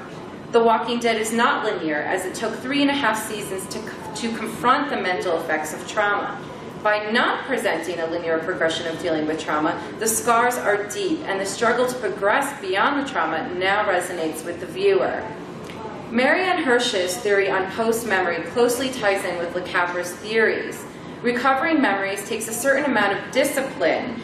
The Walking Dead is not linear, as it took 3.5 seasons to confront the mental effects of trauma. By not presenting a linear progression of dealing with trauma, the scars are deep, and the struggle to progress beyond the trauma now resonates with the viewer." Marianne Hirsch's theory on post-memory closely ties in with LeCapra's theories. Recovering memories takes a certain amount of discipline,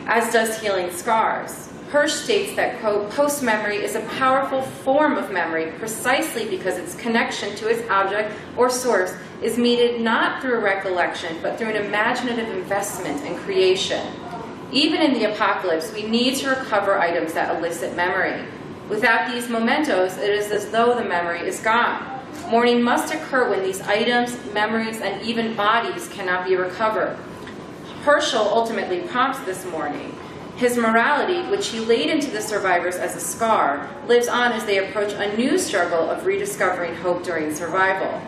as does healing scars. Hirsch states that, quote, "Post-memory is a powerful form of memory precisely because its connection to its object or source is meted not through recollection, but through an imaginative investment and creation. Even in the apocalypse, we need to recover items that elicit memory. Without these mementos, it is as though the memory is gone. Mourning must occur when these items, memories, and even bodies cannot be recovered. Herschel ultimately prompts this mourning. His morality, which he laid into the survivors as a scar, lives on as they approach a new struggle of rediscovering hope during survival.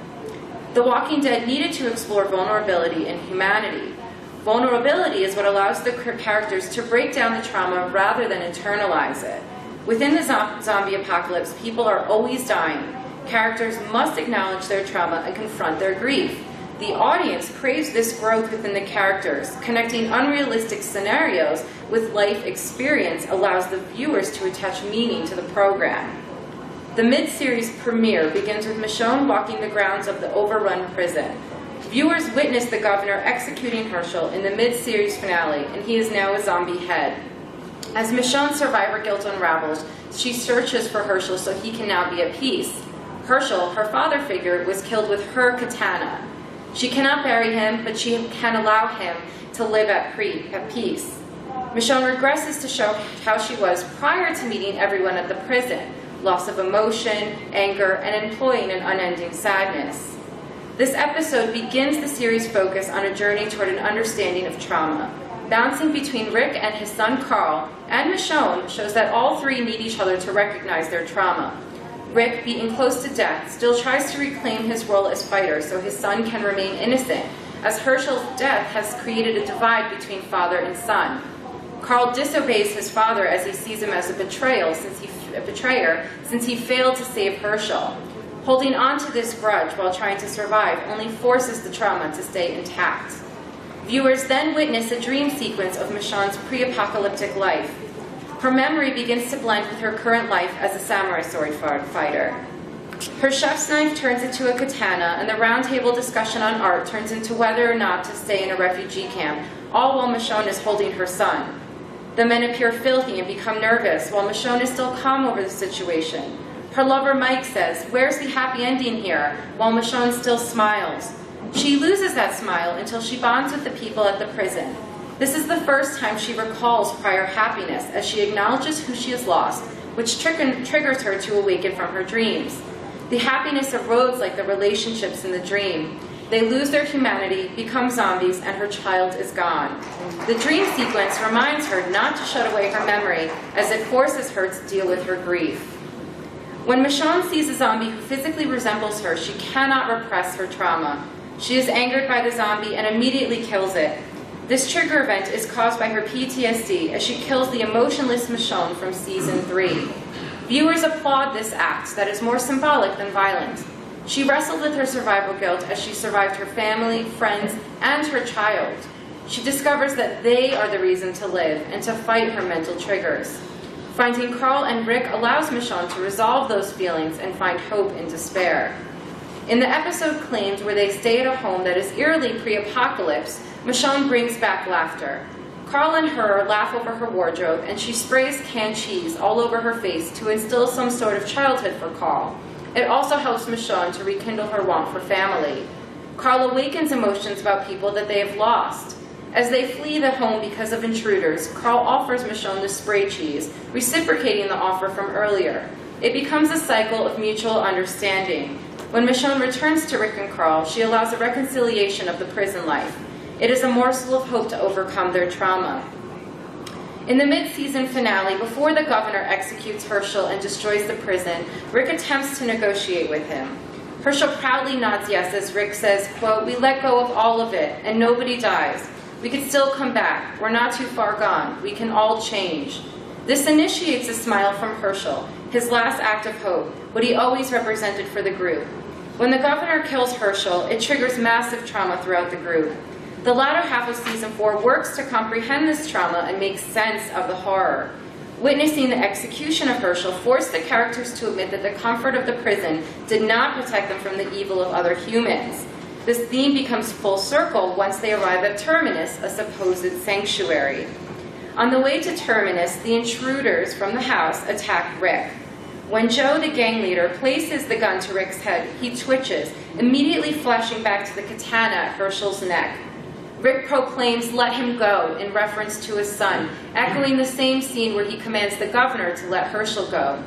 The Walking Dead needed to explore vulnerability and humanity. Vulnerability is what allows the characters to break down the trauma rather than internalize it. Within the zombie apocalypse, people are always dying. Characters must acknowledge their trauma and confront their grief. The audience craves this growth within the characters. Connecting unrealistic scenarios with life experience allows the viewers to attach meaning to the program. The mid-series premiere begins with Michonne walking the grounds of the overrun prison. Viewers witness the governor executing Herschel in the mid-series finale, and he is now a zombie head. As Michonne's survivor guilt unravels, she searches for Herschel so he can now be at peace. Herschel, her father figure, was killed with her katana. She cannot bury him, but she can allow him to live at peace. Michonne regresses to show how she was prior to meeting everyone at the prison: loss of emotion, anger, and employing an unending sadness. This episode begins the series' focus on a journey toward an understanding of trauma. Bouncing between Rick and his son Carl and Michonne shows that all three need each other to recognize their trauma. Rick, beaten close to death, still tries to reclaim his role as fighter so his son can remain innocent, as Herschel's death has created a divide between father and son. Carl disobeys his father as he sees him as a betrayer since he failed to save Herschel. Holding on to this grudge while trying to survive only forces the trauma to stay intact. Viewers then witness a dream sequence of Michonne's pre-apocalyptic life. Her memory begins to blend with her current life as a samurai sword fighter. Her chef's knife turns into a katana, and the roundtable discussion on art turns into whether or not to stay in a refugee camp, all while Michonne is holding her son. The men appear filthy and become nervous, while Michonne is still calm over the situation. Her lover Mike says, "Where's the happy ending here?" while Michonne still smiles. She loses that smile until she bonds with the people at the prison. This is the first time she recalls prior happiness as she acknowledges who she has lost, which triggers her to awaken from her dreams. The happiness erodes like the relationships in the dream. They lose their humanity, become zombies, and her child is gone. The dream sequence reminds her not to shut away her memory as it forces her to deal with her grief. When Michonne sees a zombie who physically resembles her, she cannot repress her trauma. She is angered by the zombie and immediately kills it. This trigger event is caused by her PTSD as she kills the emotionless Michonne from season 3. Viewers applaud this act that is more symbolic than violent. She wrestled with her survival guilt as she survived her family, friends, and her child. She discovers that they are the reason to live and to fight her mental triggers. Finding Carl and Rick allows Michonne to resolve those feelings and find hope in despair. In the episode Claimed, where they stay at a home that is eerily pre-apocalypse, Michonne brings back laughter. Carl and her laugh over her wardrobe, and she sprays canned cheese all over her face to instill some sort of childhood for Carl. It also helps Michonne to rekindle her want for family. Carl awakens emotions about people that they have lost. As they flee the home because of intruders, Carl offers Michonne the spray cheese, reciprocating the offer from earlier. It becomes a cycle of mutual understanding. When Michonne returns to Rick and Carl, she allows a reconciliation of the prison life. It is a morsel of hope to overcome their trauma. In the mid-season finale, before the governor executes Herschel and destroys the prison, Rick attempts to negotiate with him. Herschel proudly nods yes as Rick says, quote, "We let go of all of it, and nobody dies. We could still come back. We're not too far gone. We can all change." This initiates a smile from Herschel, his last act of hope, what he always represented for the group. When the governor kills Herschel, it triggers massive trauma throughout the group. The latter half of season 4 works to comprehend this trauma and make sense of the horror. Witnessing the execution of Herschel forced the characters to admit that the comfort of the prison did not protect them from the evil of other humans. This theme becomes full circle once they arrive at Terminus, a supposed sanctuary. On the way to Terminus, the intruders from the house attack Rick. When Joe, the gang leader, places the gun to Rick's head, he twitches, immediately flashing back to the katana at Herschel's neck. Rick proclaims, "Let him go," in reference to his son, echoing the same scene where he commands the governor to let Herschel go.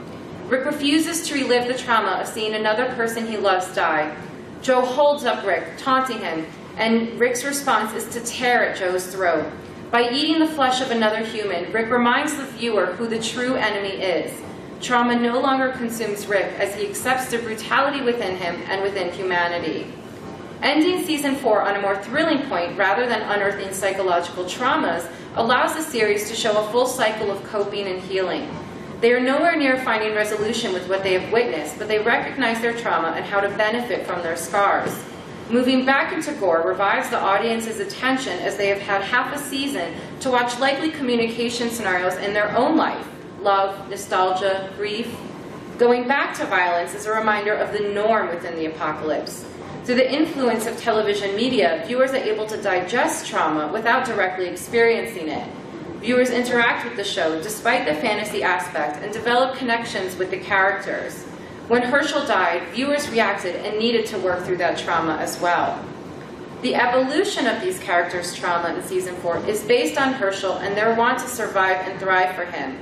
Rick refuses to relive the trauma of seeing another person he loves die. Joe holds up Rick, taunting him, and Rick's response is to tear at Joe's throat. By eating the flesh of another human, Rick reminds the viewer who the true enemy is. Trauma no longer consumes Rick as he accepts the brutality within him and within humanity. Ending season 4 on a more thrilling point rather than unearthing psychological traumas allows the series to show a full cycle of coping and healing. They are nowhere near finding resolution with what they have witnessed, but they recognize their trauma and how to benefit from their scars. Moving back into gore revives the audience's attention as they have had half a season to watch likely communication scenarios in their own life: love, nostalgia, grief. Going back to violence is a reminder of the norm within the apocalypse. Through the influence of television media, viewers are able to digest trauma without directly experiencing it. Viewers interact with the show despite the fantasy aspect and develop connections with the characters. When Herschel died, viewers reacted and needed to work through that trauma as well. The evolution of these characters' trauma in season 4 is based on Herschel and their want to survive and thrive for him.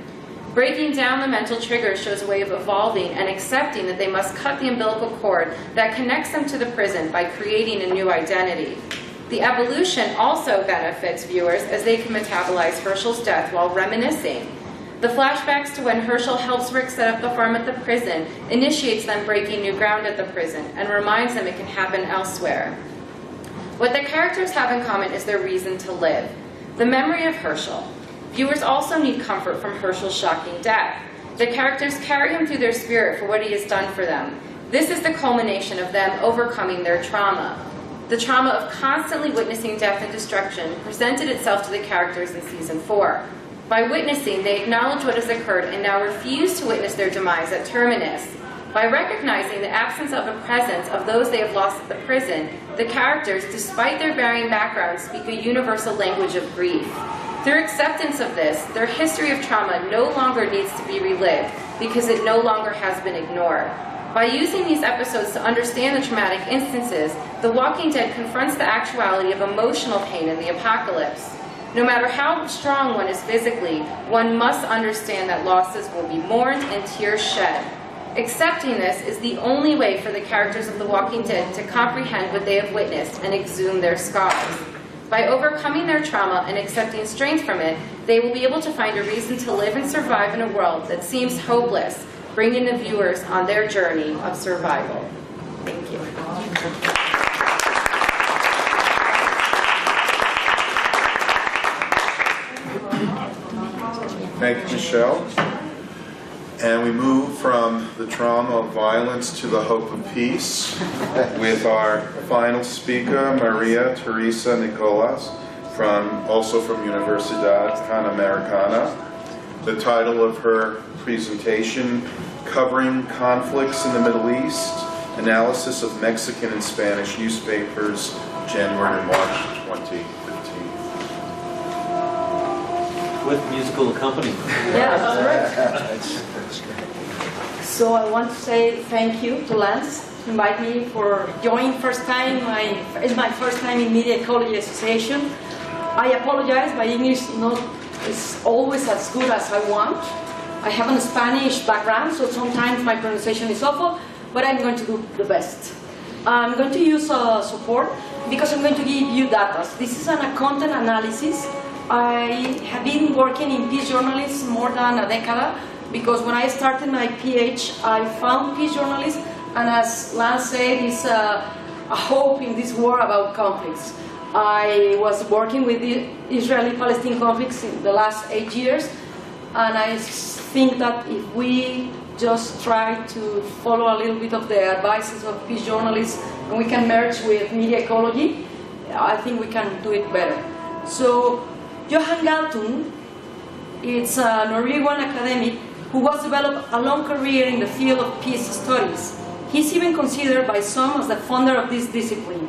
Breaking down the mental triggers shows a way of evolving and accepting that they must cut the umbilical cord that connects them to the prison by creating a new identity. The evolution also benefits viewers as they can metabolize Herschel's death while reminiscing. The flashbacks to when Herschel helps Rick set up the farm at the prison initiates them breaking new ground at the prison and reminds them it can happen elsewhere. What the characters have in common is their reason to live. The memory of Herschel. Viewers also need comfort from Herschel's shocking death. The characters carry him through their spirit for what he has done for them. This is the culmination of them overcoming their trauma. The trauma of constantly witnessing death and destruction presented itself to the characters in season 4. By witnessing, they acknowledge what has occurred and now refuse to witness their demise at Terminus. By recognizing the absence of a presence of those they have lost at the prison, the characters, despite their varying backgrounds, speak a universal language of grief. Through acceptance of this, their history of trauma no longer needs to be relived because it no longer has been ignored. By using these episodes to understand the traumatic instances, The Walking Dead confronts the actuality of emotional pain in the apocalypse. No matter how strong one is physically, one must understand that losses will be mourned and tears shed. Accepting this is the only way for the characters of The Walking Dead to comprehend what they have witnessed and exhume their scars. By overcoming their trauma and accepting strength from it, they will be able to find a reason to live and survive in a world that seems hopeless, bringing the viewers on their journey of survival. Thank you. Thank you, Michelle. And we move from the trauma of violence to the hope of peace with our final speaker, María, Teresa, Nicolás, also from Universidad Panamericana. The title of her presentation, Covering Conflicts in the Middle East, Analysis of Mexican and Spanish Newspapers, January and March 2015. With musical accompaniment. Yeah, that's right. So I want to say thank you to Lance to invite me for joining first time. It's my first time in Media Ecology Association. I apologize, my English is always as good as I want. I have a Spanish background, so sometimes my pronunciation is awful, but I'm going to do the best. I'm going to use support because I'm going to give you data. This is a content analysis. I have been working in peace journalism more than a decade because when I started my PhD, I found peace journalism, and as Lance said, it's a hope in this war about conflicts. I was working with the Israeli-Palestinian conflicts in the last 8 years, and I think that if we just try to follow a little bit of the advices of peace journalists and we can merge with media ecology, I think we can do it better. So Johan Galtung, it's a Norwegian academic who was developed a long career in the field of peace studies. He's even considered by some as the founder of this discipline.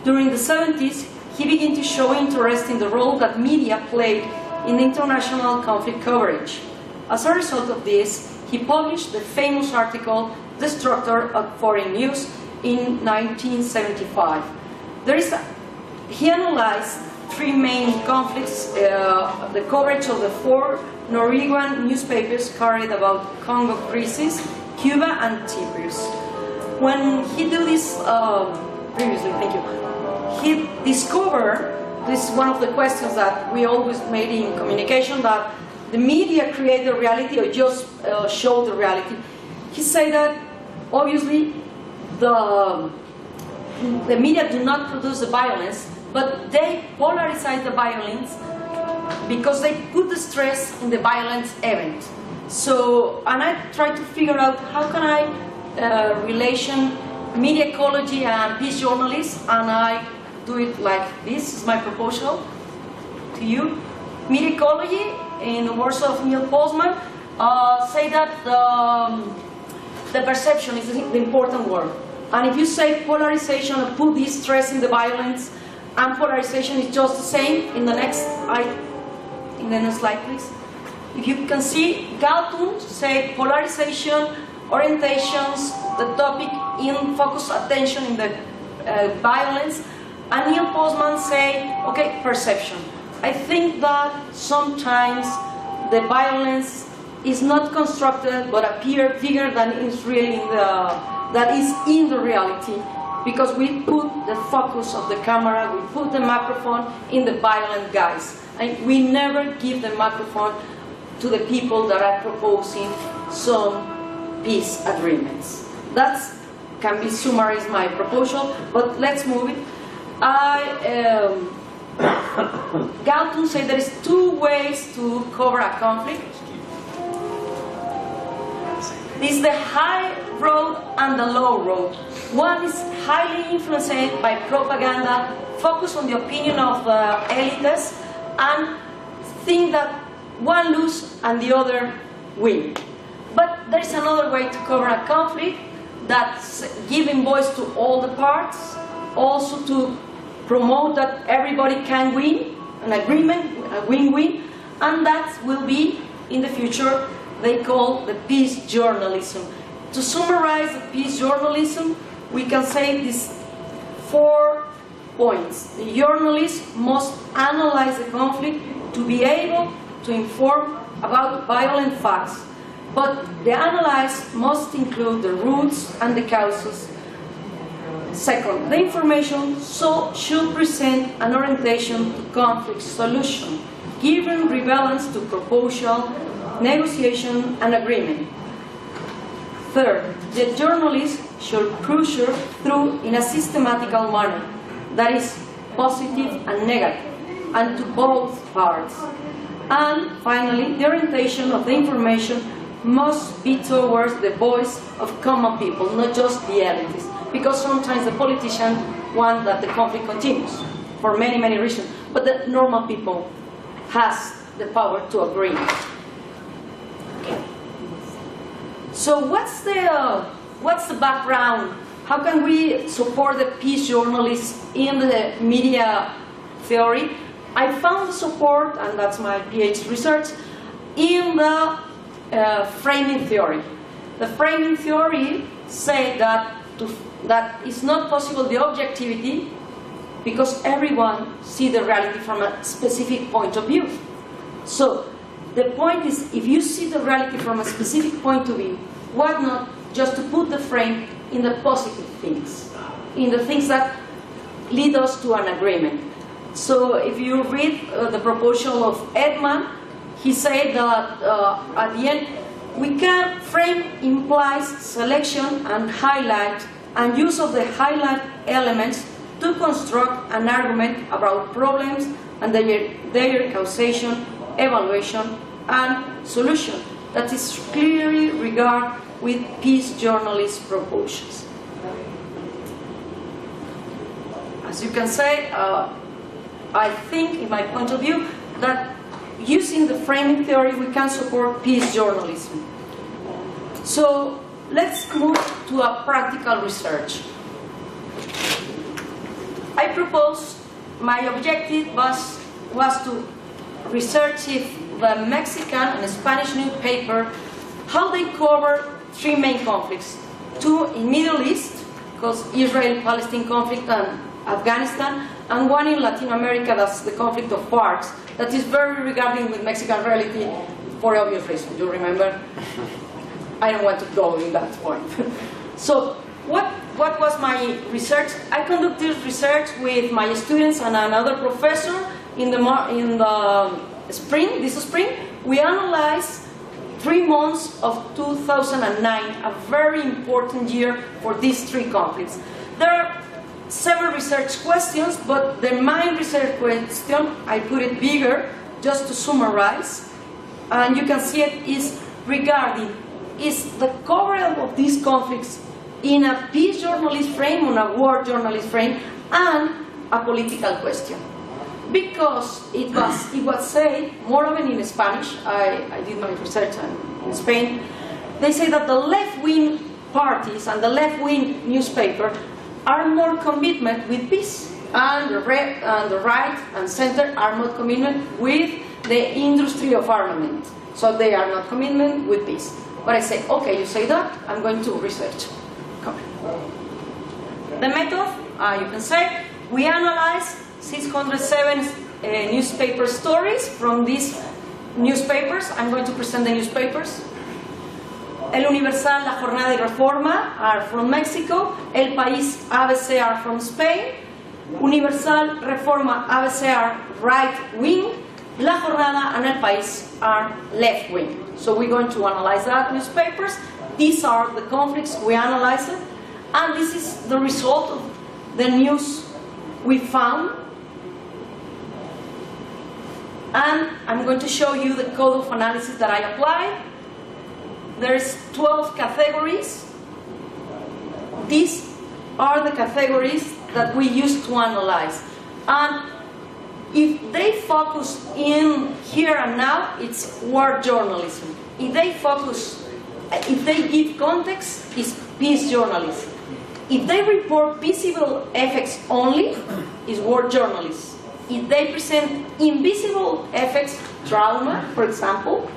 During the 70s, he began to show interest in the role that media played in international conflict coverage. As a result of this, he published the famous article, The Structure of Foreign News, in 1975. He analyzed three main conflicts, the coverage of the 4 Norwegian newspapers carried about Congo crisis, Cuba, and Cyprus. When he did this previously, thank you, he discovered, this is one of the questions that we always made in communication, that the media create the reality or just show the reality. He said that obviously the media do not produce the violence, but they polarize the violence because they put the stress in the violence event. So, and I try to figure out how can I relation media ecology and peace journalism, and I do it like this. Is my proposal to you. Media ecology, in the words of Neil Postman, say that the perception is the important word. And if you say polarization and put this stress in the violence, and polarization is just the same, in the next slide, please. If you can see, Galtung say polarization, orientations, the topic in focus attention in the violence, and Neil Postman say, okay, perception. I think that sometimes the violence is not constructed but appear bigger than it's really in the reality, because we put the focus of the camera, we put the microphone in the violent guys, and we never give the microphone to the people that are proposing some peace agreements. That can be summarized my proposal, but let's move it. Galtung said there is 2 ways to cover a conflict. This is the high road and the low road. One is highly influenced by propaganda, focus on the opinion of the elites, and think that one lose and the other win. But there is another way to cover a conflict, that's giving voice to all the parts, also to promote that everybody can win, an agreement, a win-win, and that will be, in the future, they call the peace journalism. To summarize the peace journalism, we can say these 4 points. The journalist must analyze the conflict to be able to inform about violent facts, but the analysis must include the roots and the causes. Second, the information should present an orientation to conflict solution, giving relevance to proposal, negotiation, and agreement. Third, the journalist should push through in a systematical manner that is positive and negative, and to both parts. And finally, the orientation of the information must be towards the voice of common people, not just the elites, because sometimes the politicians want that the conflict continues for many, many reasons, but the normal people has the power to agree. Okay. So what's the background? How can we support the peace journalists in the media theory? I found the support, and that's my PhD research, in the framing theory. The framing theory said that it's not possible the objectivity because everyone sees the reality from a specific point of view. So the point is, if you see the reality from a specific point of view, why not just to put the frame in the positive things, in the things that lead us to an agreement. So if you read the proposal of Edman, he said that at the end, frame implies selection and highlight and use of the highlight elements to construct an argument about problems and their causation, evaluation, and solution that is clearly regarded with peace journalist proposals. As you can say, I think, in my point of view, that using the framing theory we can support peace journalism. So let's move to a practical research. I proposed, my objective was to research if the Mexican and Spanish newspaper, how they cover three main conflicts. Two in Middle East, because Israel-Palestine conflict and Afghanistan, and one in Latin America, that's the conflict of parks, that is very regarding with Mexican reality for obvious reasons. You remember? I don't want to go in that point. So what was my research? I conducted research with my students and another professor in the spring, this spring. We analyzed 3 months of 2009, a very important year for these three conflicts. There are several research questions, but the main research question, I put it bigger just to summarize, and you can see it is regarding, is the coverage of these conflicts in a peace journalist frame, on a war journalist frame, and a political question. Because it was said, more often in Spanish, I did my research in Spain, they say that the left-wing parties and the left-wing newspaper are more commitment with peace, and the right and center are more commitment with the industry of armament. So they are not commitment with peace. But I say, okay, you say that, I'm going to research. Come on. The method, you can say, we analyze 607 newspaper stories from these newspapers. I'm going to present the newspapers. El Universal, La Jornada y Reforma are from Mexico. El País, ABC are from Spain. Universal, Reforma, ABC are right-wing. La Jornada and El País are left-wing. So we're going to analyze that newspapers. These are the conflicts we analyzed, and this is the result of the news we found. And I'm going to show you the code of analysis that I applied. There's 12 categories. These are the categories that we use to analyze. And if they focus in here and now, it's war journalism. If they give context, it's peace journalism. If they report visible effects only, it's war journalism. If they present invisible effects, trauma, for example,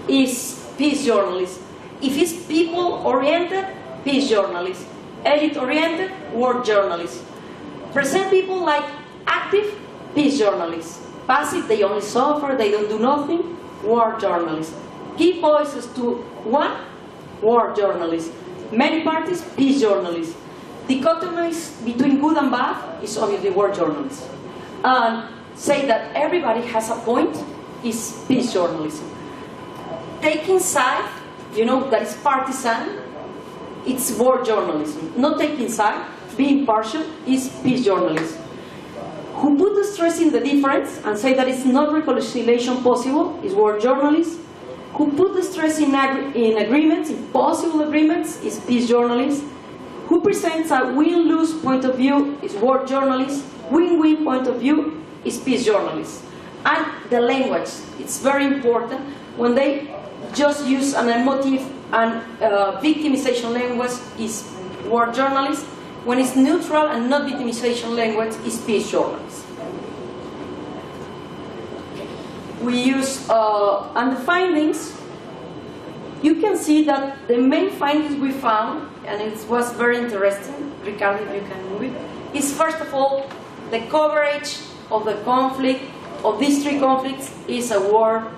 is peace journalism. If it's people-oriented, peace journalism. Elite-oriented, war journalism. present people like active peace journalists. Passive, they only suffer, they don't do nothing, war journalists. Give voices to what? War journalists. Many parties, peace journalists. Dichotomies between good and bad is obviously war journalists. And say that everybody has a point is peace journalism. Taking side, you know, that is partisan, it's war journalism. Not taking side, being partial, is peace journalism. Who put the stress in the difference and say that it's not reconciliation possible is war journalism. Who put the stress in agreements, in possible agreements, is peace journalism. Who presents a win-lose point of view is war journalism. Win-win point of view is peace journalism. And the language, it's very important. When they just use an emotive and victimization language is war journalism. When it's neutral and not victimization language is peace journalism. We use, and the findings, you can see that the main findings we found, and it was very interesting, Ricardo, if you can move it, is first of all, the coverage of the conflict, of these three conflicts, is a war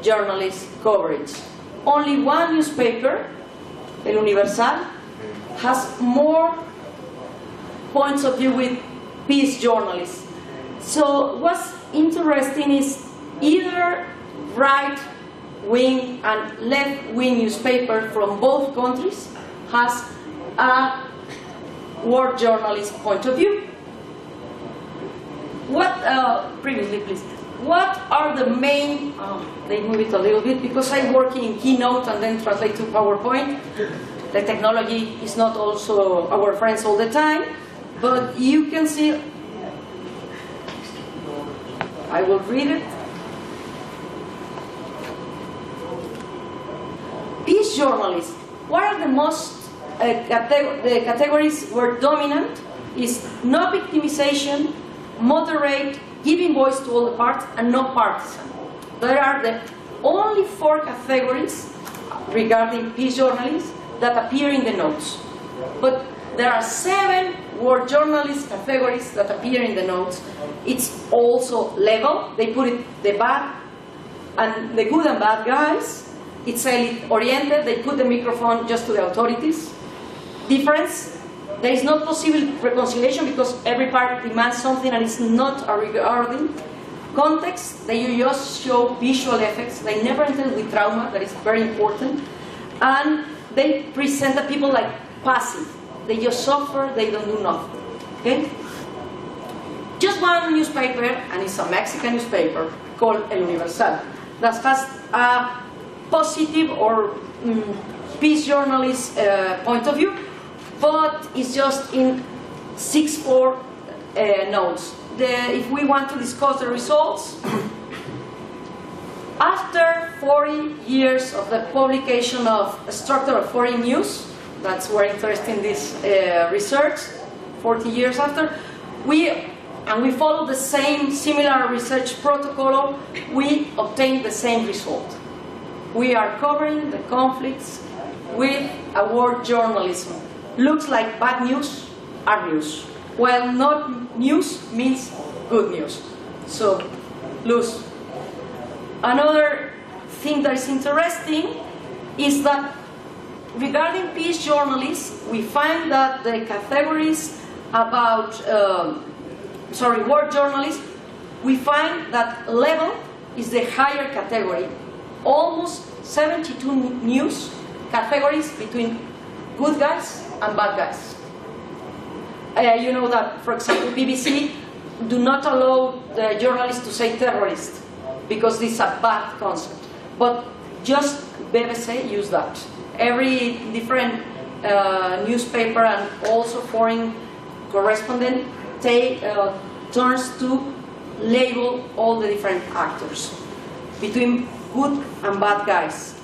journalist coverage. Only one newspaper, El Universal, has more points of view with peace journalists. So what's interesting is either right-wing and left-wing newspaper from both countries has a war journalist point of view. What, previously please, what are the main, they move it a little bit because I'm working in Keynote and then translate to PowerPoint. The technology is not also our friends all the time, but you can see, I will read it. Peace journalists, what are the most, the categories were dominant is no victimization, moderate, giving voice to all the parts, and no partisan. There are the only 4 categories regarding peace journalists that appear in the notes. But there are 7 war journalist categories that appear in the notes. It's also level. They put it the bad and the good and bad guys. It's elite-oriented. They put the microphone just to the authorities. Difference. There is not possible reconciliation because every part demands something and it's not a regarding. Context. They just show visual effects. They never enter with trauma. That is very important. And they present the people like passive. They just suffer, they don't do nothing. Okay? Just one newspaper, and it's a Mexican newspaper called El Universal, that has a positive or peace journalist point of view, but it's just in 6-4 notes. If we want to discuss the results, after 40 years of the publication of a structure of foreign news, that's very interesting, this research, 40 years after, we follow the same similar research protocol, we obtain the same result. We are covering the conflicts with a war journalism. Looks like bad news are news, while not news means good news. So, lose. Another thing that is interesting is that regarding peace journalists, we find that the categories about, war journalists, we find that level is the higher category. Almost 72 news categories between good guys and bad guys. You know that, for example, BBC do not allow the journalists to say terrorist because this is a bad concept. But just BBC use that. Every different newspaper and also foreign correspondent turns to label all the different actors between good and bad guys.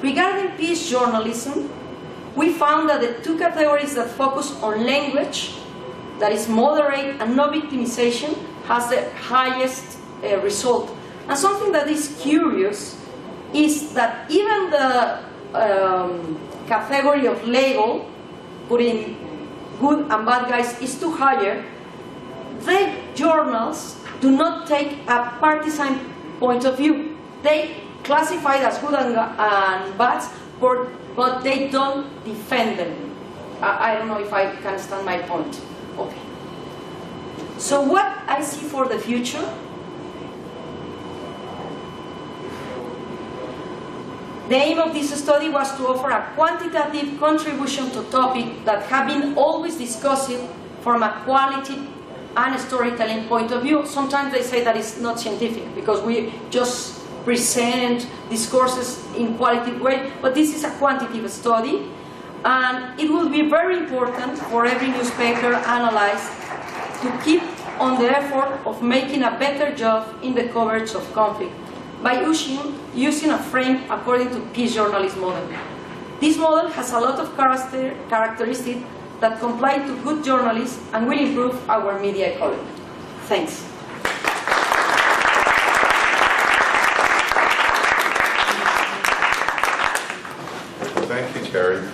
Regarding peace journalism, we found that the 2 categories that focus on language, that is moderate and no victimization, has the highest result. And something that is curious is that even the category of label, putting good and bad guys, is too higher. the journals do not take a partisan point of view. They classify it as good and bad, but they don't defend them. I don't know if I can understand my point. Okay. So what I see for the future, the aim of this study was to offer a quantitative contribution to topics that have been always discussed from a quality and storytelling point of view. Sometimes they say that it's not scientific because we just present discourses in qualitative way, but this is a quantitative study, and it will be very important for every newspaper analyst to keep on the effort of making a better job in the coverage of conflict by using a frame according to peace journalism model. This model has a lot of characteristics that comply to good journalism and will improve our media ecology. Thanks. Thank you, Terry.